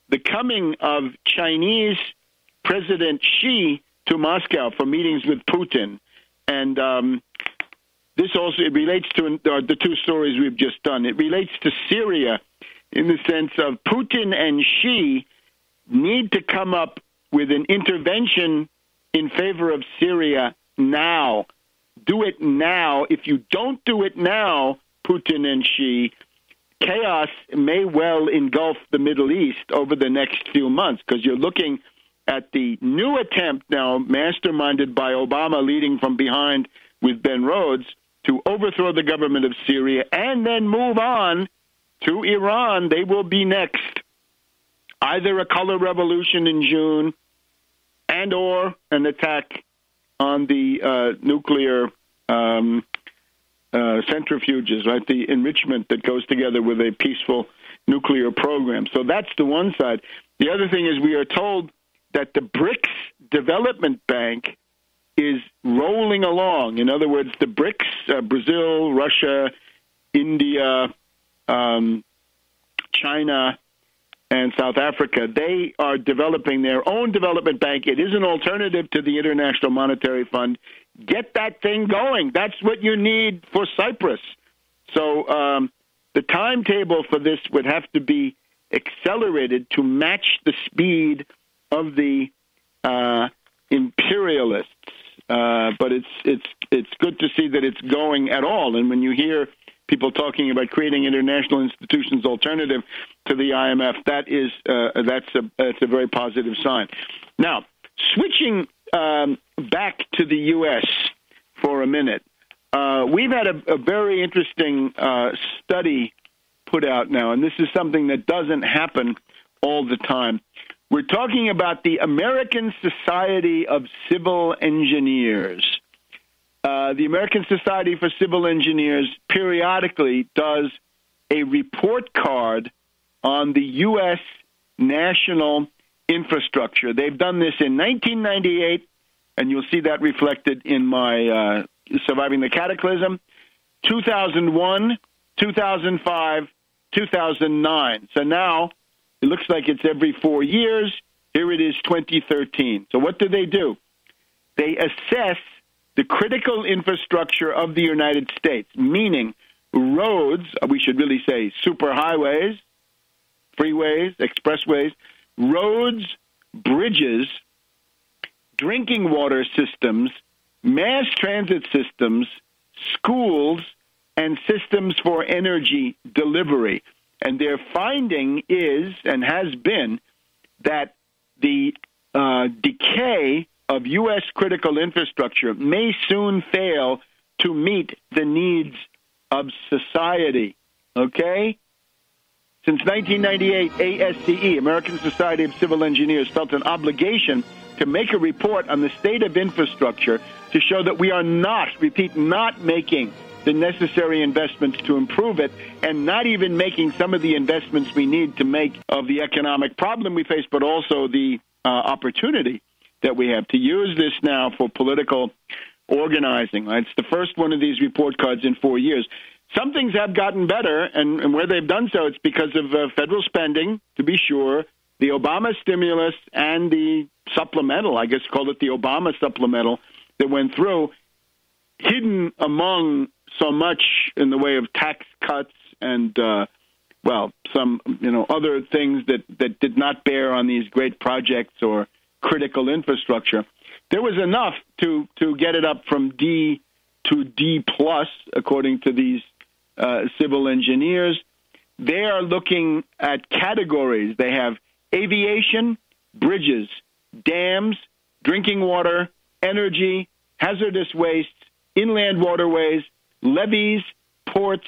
the coming of Chinese President Xi to Moscow for meetings with Putin. And this also, it relates to the two stories we've just done. It relates to Syria in the sense of Putin and Xi need to come up with an intervention in favor of Syria now. Do it now. If you don't do it now, Putin and Xi, chaos may well engulf the Middle East over the next few months, because you're looking at the new attempt now, masterminded by Obama, leading from behind with Ben Rhodes, to overthrow the government of Syria and then move on to Iran. They will be next. Either a color revolution in June and or an attack on the nuclear centrifuges, right? The enrichment that goes together with a peaceful nuclear program. So that's the one side. The other thing is we are told that the BRICS Development Bank is rolling along. In other words, the BRICS, Brazil, Russia, India, China, and South Africa, they are developing their own development bank. It is an alternative to the International Monetary Fund. Get that thing going. That's what you need for Cyprus. So the timetable for this would have to be accelerated to match the speed of the imperialists. But it's good to see that it's going at all. And when you hear people talking about creating international institutions alternative to the IMF, that's a very positive sign. Now, switching back to the U.S. for a minute, we've had a very interesting study put out now, and this is something that doesn't happen all the time. We're talking about the American Society of Civil Engineers. The American Society for Civil Engineers periodically does a report card on the U.S. national infrastructure. They've done this in 1998, and you'll see that reflected in my Surviving the Cataclysm, 2001, 2005, 2009. So now it looks like it's every 4 years. Here it is, 2013. So what do? They assess the critical infrastructure of the United States, meaning roads, we should really say superhighways, freeways, expressways, roads, bridges, drinking water systems, mass transit systems, schools, and systems for energy delivery. And their finding is, and has been, that the decay of U.S. critical infrastructure may soon fail to meet the needs of society. Okay? Since 1998, ASCE, American Society of Civil Engineers, felt an obligation to make a report on the state of infrastructure to show that we are not, repeat, not making the necessary investments to improve it, and not even making some of the investments we need to make of the economic problem we face, but also the opportunity that we have to use this now for political organizing. Right? It's the first one of these report cards in 4 years. Some things have gotten better, and where they've done so, it's because of federal spending, to be sure, the Obama stimulus and the supplemental, I guess call it the Obama supplemental, that went through, hidden among so much in the way of tax cuts and, some, other things that did not bear on these great projects or critical infrastructure. There was enough to get it up from D to D+, according to these civil engineers. They are looking at categories. They have aviation, bridges, dams, drinking water, energy, hazardous waste, inland waterways, levees, ports,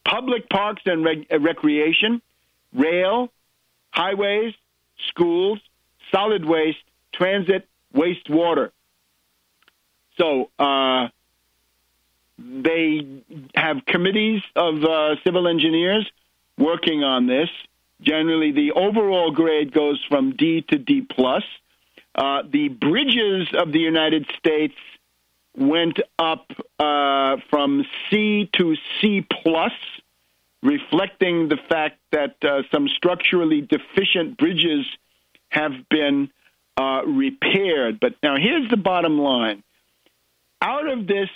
public parks and recreation, rail, highways, schools, solid waste, transit, wastewater. So they have committees of civil engineers working on this. Generally, the overall grade goes from D to D+. The bridges of the United States went up from C to C+, reflecting the fact that some structurally deficient bridges have been repaired. But now here's the bottom line. Out of this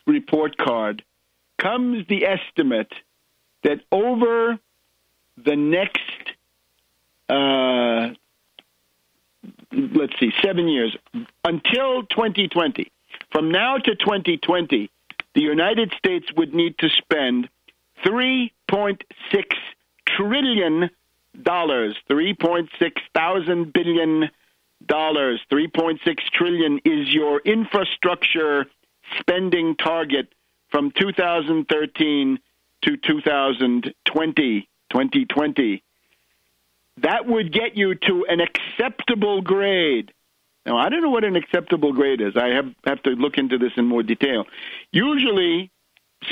report card comes the estimate that over the next, 7 years, until 2020, from now to 2020, the United States would need to spend $3 $3.6 trillion, $3.6 thousand billion. $3.6 trillion is your infrastructure spending target from 2013 to 2020. That would get you to an acceptable grade. Now, I don't know what an acceptable grade is. I have to look into this in more detail. Usually,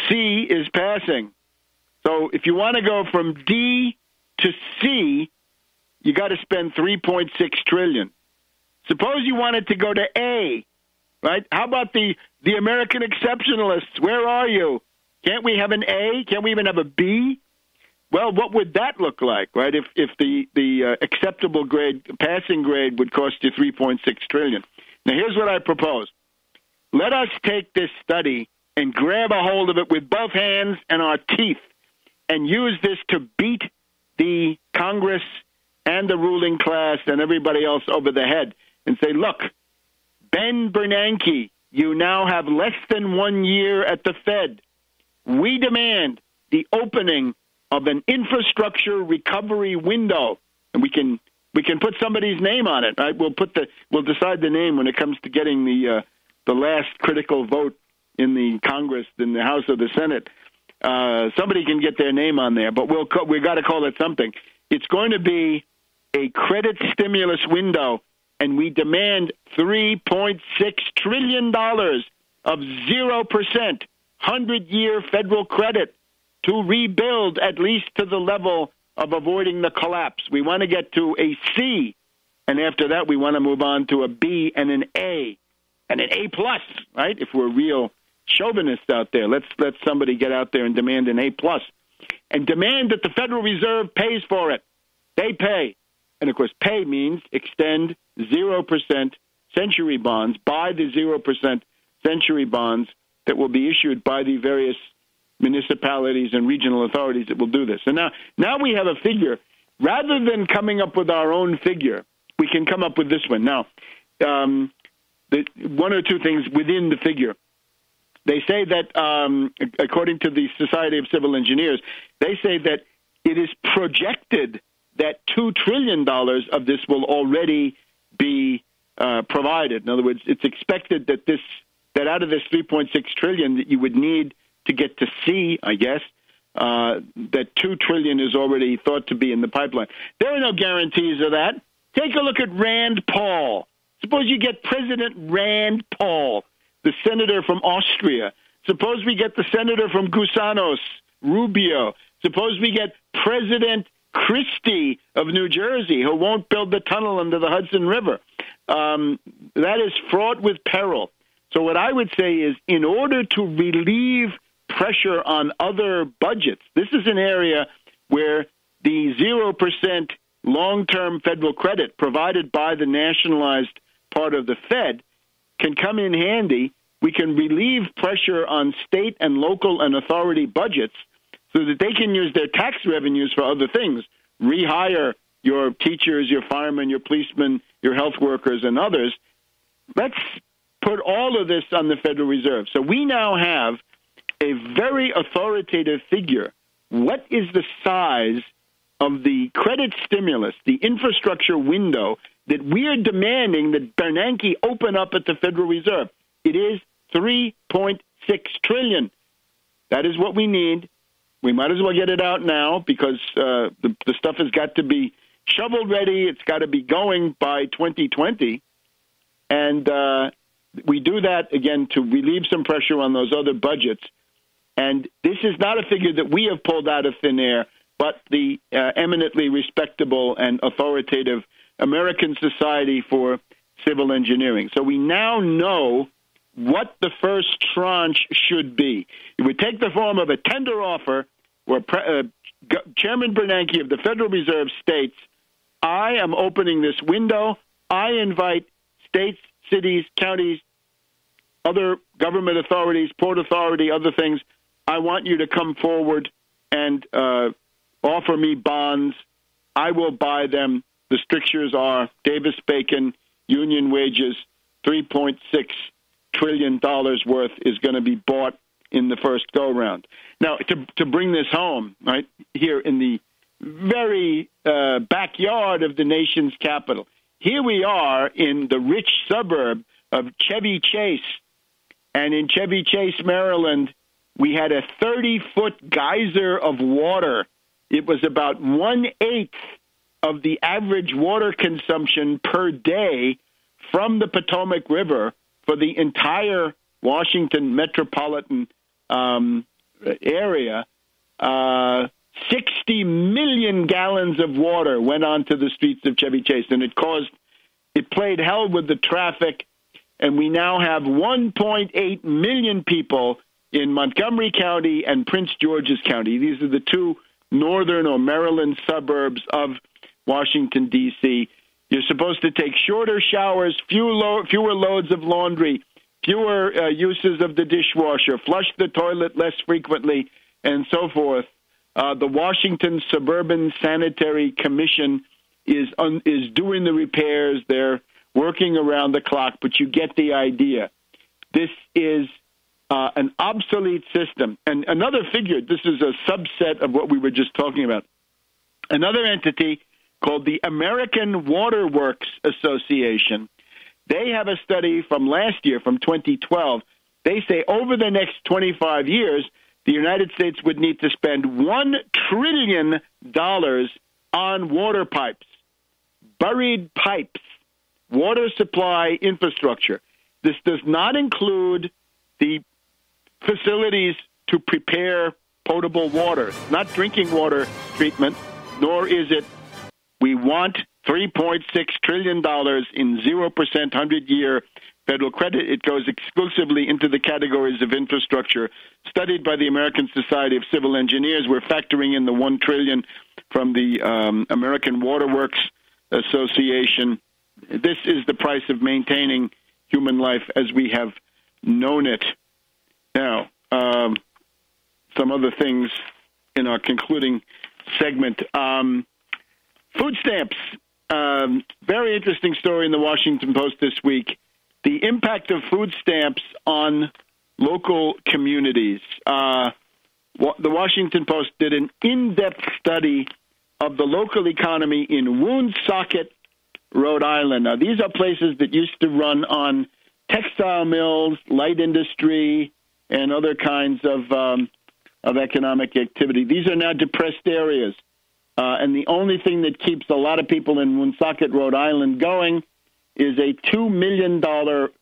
C is passing. So if you want to go from D to C, you got to spend $3.6 trillion. Suppose you wanted to go to A, right? How about the American exceptionalists? Where are you? Can't we have an A? Can't we even have a B? Well, what would that look like, right? If the acceptable grade, passing grade, would cost you $3.6 trillion. Now, here's what I propose. Let us take this study and grab a hold of it with both hands and our teeth and use this to beat the Congress and the ruling class and everybody else over the head and say, look, Ben Bernanke, you now have less than 1 year at the Fed. We demand the opening of an infrastructure recovery window, and we can put somebody's name on it. Right? We'll decide the name when it comes to getting the last critical vote in the Congress, in the House or the Senate. Somebody can get their name on there, but we got to call it something. It's going to be a credit stimulus window, and we demand $3.6 trillion of 0%, 100-year federal credit to rebuild at least to the level of avoiding the collapse. We want to get to a C, and after that we want to move on to a B and an A, and an A+, right? If we're real chauvinists out there, let's let somebody get out there and demand an A+, and demand that the Federal Reserve pays for it. They pay. And, of course, pay means extend 0% century bonds, buy the 0% century bonds that will be issued by the various municipalities and regional authorities that will do this. And now we have a figure. Rather than coming up with our own figure, we can come up with this one. Now, one or two things within the figure. They say that, according to the Society of Civil Engineers, they say that it is projected that $2 trillion of this will already be provided. In other words, it's expected that out of this $3.6 trillion that you would need to get to C, I guess, that $2 trillion is already thought to be in the pipeline. There are no guarantees of that. Take a look at Rand Paul. Suppose you get President Rand Paul, the senator from Austria. Suppose we get the senator from Gusanos, Rubio. Suppose we get President Christie of New Jersey, who won't build the tunnel under the Hudson River. That is fraught with peril. So what I would say is, in order to relieve pressure on other budgets, this is an area where the 0% long-term federal credit provided by the nationalized part of the Fed can come in handy. We can relieve pressure on state and local and authority budgets so that they can use their tax revenues for other things, rehire your teachers, your firemen, your policemen, your health workers, and others. Let's put all of this on the Federal Reserve. So we now have a very authoritative figure. What is the size of the credit stimulus, the infrastructure window that we are demanding that Bernanke open up at the Federal Reserve? It is $3.6 trillion. That is what we need. We might as well get it out now because the stuff has got to be shovel ready. It's got to be going by 2020. And we do that, again, to relieve some pressure on those other budgets. And this is not a figure that we have pulled out of thin air, but the eminently respectable and authoritative American Society for Civil Engineering. So we now know what the first tranche should be. It would take the form of a tender offer where Chairman Bernanke of the Federal Reserve states, I am opening this window. I invite states, cities, counties, other government authorities, Port Authority, other things. I want you to come forward and offer me bonds. I will buy them. The strictures are Davis-Bacon, union wages, $3.6 trillion worth is going to be bought in the first go-round. Now, to bring this home, right, here in the very backyard of the nation's capital, here we are in the rich suburb of Chevy Chase. And in Chevy Chase, Maryland, we had a 30-foot geyser of water. It was about 1/8 of the average water consumption per day from the Potomac River for the entire Washington metropolitan area. 60 million gallons of water went onto the streets of Chevy Chase, and it played hell with the traffic, and we now have 1.8 million people in Montgomery County and Prince George's County. These are the two northern or Maryland suburbs of Washington, D.C. You're supposed to take shorter showers, fewer loads of laundry, fewer uses of the dishwasher, flush the toilet less frequently, and so forth. The Washington Suburban Sanitary Commission is doing the repairs. They're working around the clock, but you get the idea. This is an obsolete system. And another figure, this is a subset of what we were just talking about. Another entity called the American Water Works Association. They have a study from last year, from 2012. They say over the next 25 years, the United States would need to spend $1 trillion on water pipes, buried pipes, water supply infrastructure. This does not include the facilities to prepare potable water, not drinking water treatment, nor is it we want $3.6 trillion in 0% 100-year federal credit. It goes exclusively into the categories of infrastructure studied by the American Society of Civil Engineers. We're factoring in the $1 trillion from the American Water Works Association. This is the price of maintaining human life as we have known it. Now, some other things in our concluding segment. Food stamps. Very interesting story in the Washington Post this week. The impact of food stamps on local communities. The Washington Post did an in-depth study of the local economy in Woonsocket, Rhode Island. Now, these are places that used to run on textile mills, light industry, and other kinds of economic activity. These are now depressed areas. And the only thing that keeps a lot of people in Woonsocket, Rhode Island going is a $2 million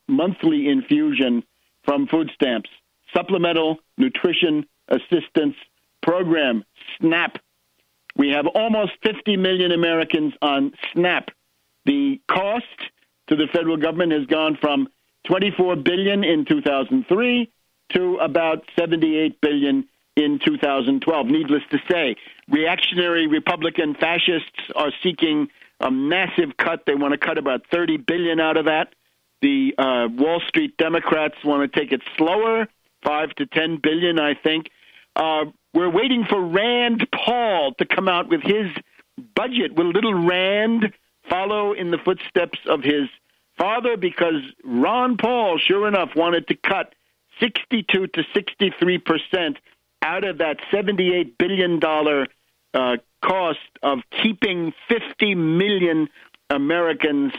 monthly infusion from food stamps, Supplemental Nutrition Assistance Program, SNAP. We have almost 50 million Americans on SNAP. The cost to the federal government has gone from $24 billion in 2003 to about $78 billion in 2012. Needless to say, reactionary Republican fascists are seeking a massive cut. They want to cut about $30 billion out of that. The Wall Street Democrats want to take it slower, $5 to $10 billion, I think. We're waiting for Rand Paul to come out with his budget. Will little Rand follow in the footsteps of his father? Because Ron Paul, sure enough, wanted to cut 62 to 63% out of that $78 billion cost of keeping 50 million Americans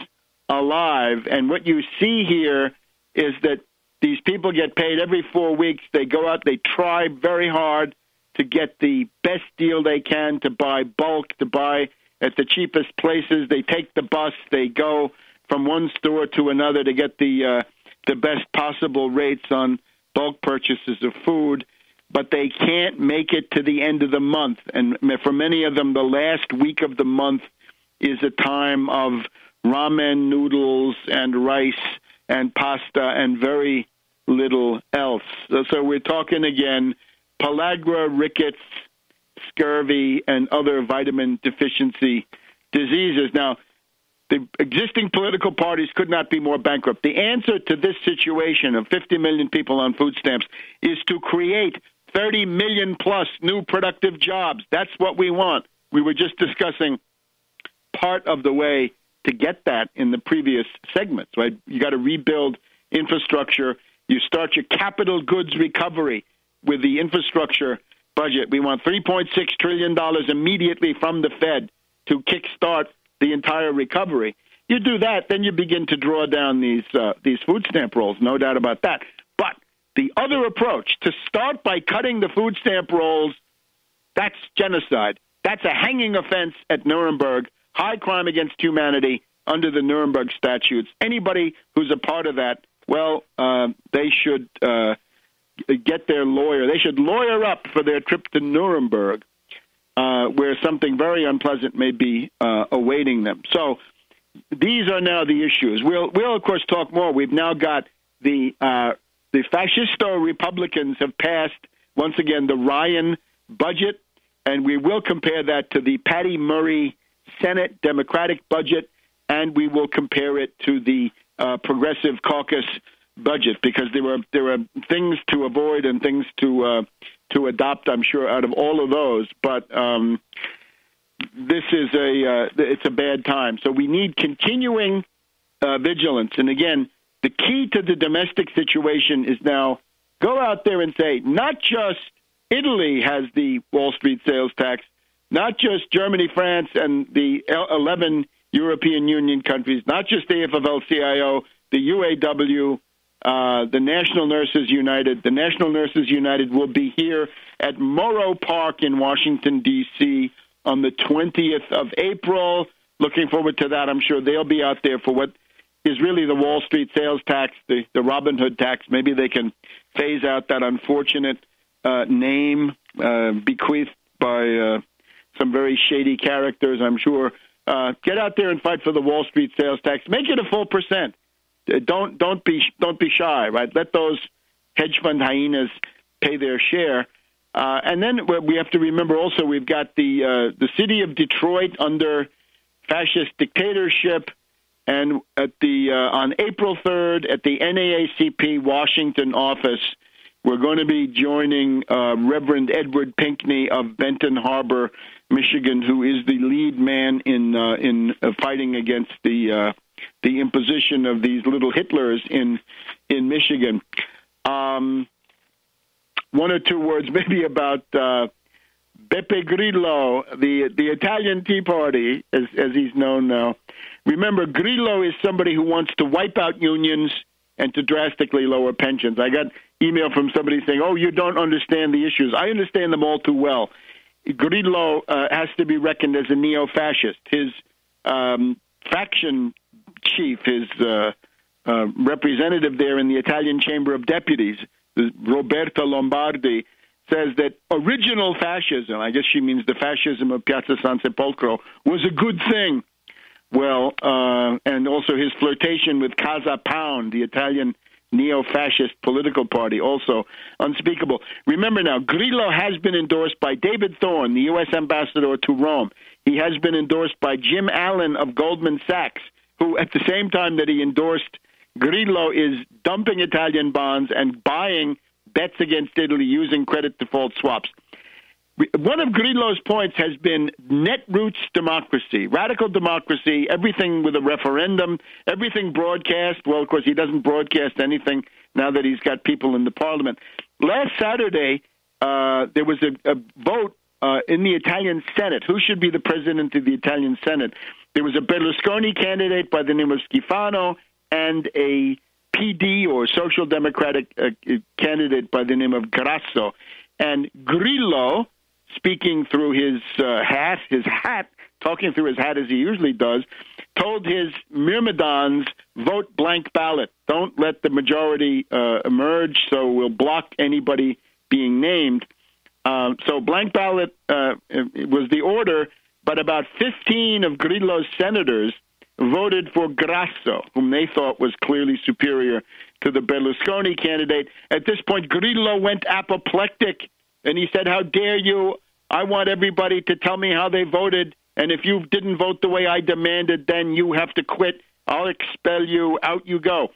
alive. And what you see here is that these people get paid every 4 weeks. They go out, they try very hard to get the best deal they can, to buy bulk, to buy at the cheapest places. They take the bus, they go from one store to another to get the best possible rates on bulk purchases of food, but they can't make it to the end of the month. And for many of them, the last week of the month is a time of ramen noodles and rice and pasta and very little else. So we're talking again pellagra, rickets, scurvy, and other vitamin deficiency diseases. Now, the existing political parties could not be more bankrupt. The answer to this situation of 50 million people on food stamps is to create 30 million plus new productive jobs. That's what we want. We were just discussing part of the way to get that in the previous segments, right? You got to rebuild infrastructure. You start your capital goods recovery. with the infrastructure budget. We want $3.6 trillion immediately from the Fed to kickstart the entire recovery. You do that, then you begin to draw down these food stamp rolls, no doubt about that. But the other approach, to start by cutting the food stamp rolls, that's genocide. That's a hanging offense at Nuremberg, high crime against humanity under the Nuremberg statutes. Anybody who's a part of that, well, they should get their lawyer. They should lawyer up for their trip to Nuremberg, where something very unpleasant may be awaiting them. So these are now the issues. We'll of course talk more. We've now got the fascisto Republicans have passed once again the Ryan budget, and we will compare that to the Patty Murray Senate Democratic budget, and we will compare it to the Progressive Caucus budget, because there were things to avoid and things to adopt, I'm sure, out of all of those. But this is it's a bad time. So we need continuing vigilance. And again, the key to the domestic situation is now go out there and say, not just Italy has the Wall Street sales tax, not just Germany, France, and the 11 European Union countries, not just AFL-CIO, the UAW, the National Nurses United. The National Nurses United will be here at Morrow Park in Washington, D.C. on the 20th of April. Looking forward to that. I'm sure they'll be out there for what is really the Wall Street sales tax, the Robin Hood tax. Maybe they can phase out that unfortunate name bequeathed by some very shady characters, I'm sure. Get out there and fight for the Wall Street sales tax. Make it a full percent. Don't be shy, right? Let those hedge fund hyenas pay their share. And then we have to remember also we've got the city of Detroit under fascist dictatorship, and at on April 3rd at the NAACP Washington office, we're going to be joining Reverend Edward Pinkney of Benton Harbor, Michigan, who is the lead man in fighting against the imposition of these little Hitlers in Michigan. One or two words maybe about Beppe Grillo, the Italian Tea Party, as he's known now. Remember, Grillo is somebody who wants to wipe out unions and to drastically lower pensions. I got email from somebody saying, oh, you don't understand the issues. I understand them all too well. Grillo has to be reckoned as a neo-fascist. His faction chief, his representative there in the Italian Chamber of Deputies, Roberta Lombardi, says that original fascism, I guess she means the fascism of Piazza San Sepolcro, was a good thing. Well, and also his flirtation with Casa Pound, the Italian neo-fascist political party, also unspeakable. Remember now, Grillo has been endorsed by David Thorne, the U.S. ambassador to Rome. He has been endorsed by Jim Allen of Goldman Sachs, who at the same time that he endorsed Grillo is dumping Italian bonds and buying bets against Italy using credit default swaps. One of Grillo's points has been net roots democracy, radical democracy, everything with a referendum, everything broadcast. Well, of course, he doesn't broadcast anything now that he's got people in the parliament. Last Saturday, there was a vote in the Italian Senate. Who should be the president of the Italian Senate? There was a Berlusconi candidate by the name of Schifano and a PD or Social Democratic candidate by the name of Grasso. And Grillo, speaking through his hat, talking through his hat as he usually does, told his myrmidons, vote blank ballot. Don't let the majority emerge, so we'll block anybody being named. So blank ballot was the order, but about 15 of Grillo's senators voted for Grasso, whom they thought was clearly superior to the Berlusconi candidate. At this point, Grillo went apoplectic, and he said, how dare you? I want everybody to tell me how they voted, and if you didn't vote the way I demanded, then you have to quit. I'll expel you. Out you go.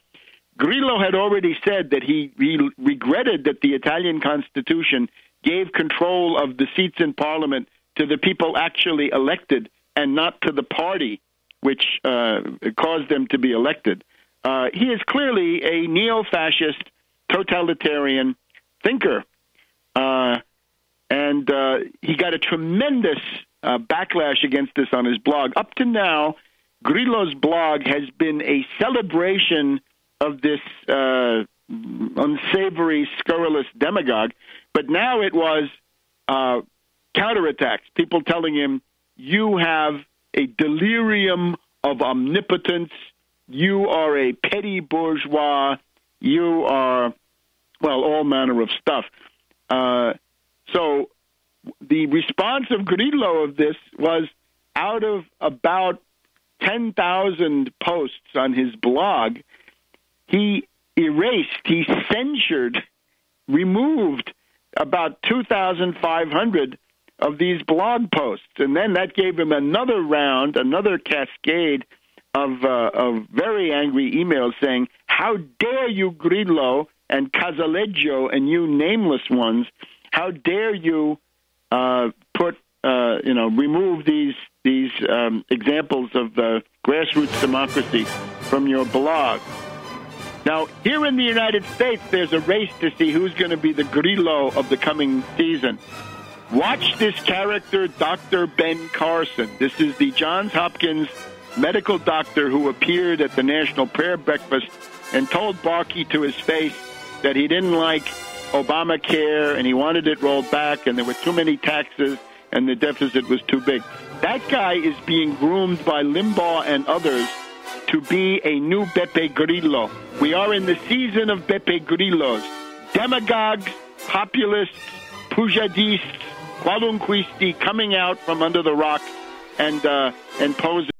Grillo had already said that he regretted that the Italian Constitution gave control of the seats in Parliament to the people actually elected and not to the party which caused them to be elected. He is clearly a neo-fascist, totalitarian thinker. And he got a tremendous backlash against this on his blog. Up to now, Grillo's blog has been a celebration of this unsavory, scurrilous demagogue. But now it was counterattacks, people telling him, you have a delirium of omnipotence, you are a petty bourgeois, you are, well, all manner of stuff. So the response of Grillo of this was, out of about 10,000 posts on his blog, he censured, removed about 2,500 of these blog posts. And then that gave him another cascade of very angry emails saying, how dare you, Grillo and Casaleggio and you nameless ones, how dare you remove these examples of grassroots democracy from your blog. Now, here in the United States, there's a race to see who's going to be the Grillo of the coming season. Watch this character, Dr. Ben Carson. This is the Johns Hopkins medical doctor who appeared at the National Prayer Breakfast and told Barkey to his face that he didn't like Obamacare and he wanted it rolled back and there were too many taxes and the deficit was too big. That guy is being groomed by Limbaugh and others to be a new Beppe Grillo. We are in the season of Beppe Grillos. Demagogues, populists, pujadists, qualunquisti coming out from under the rock and posing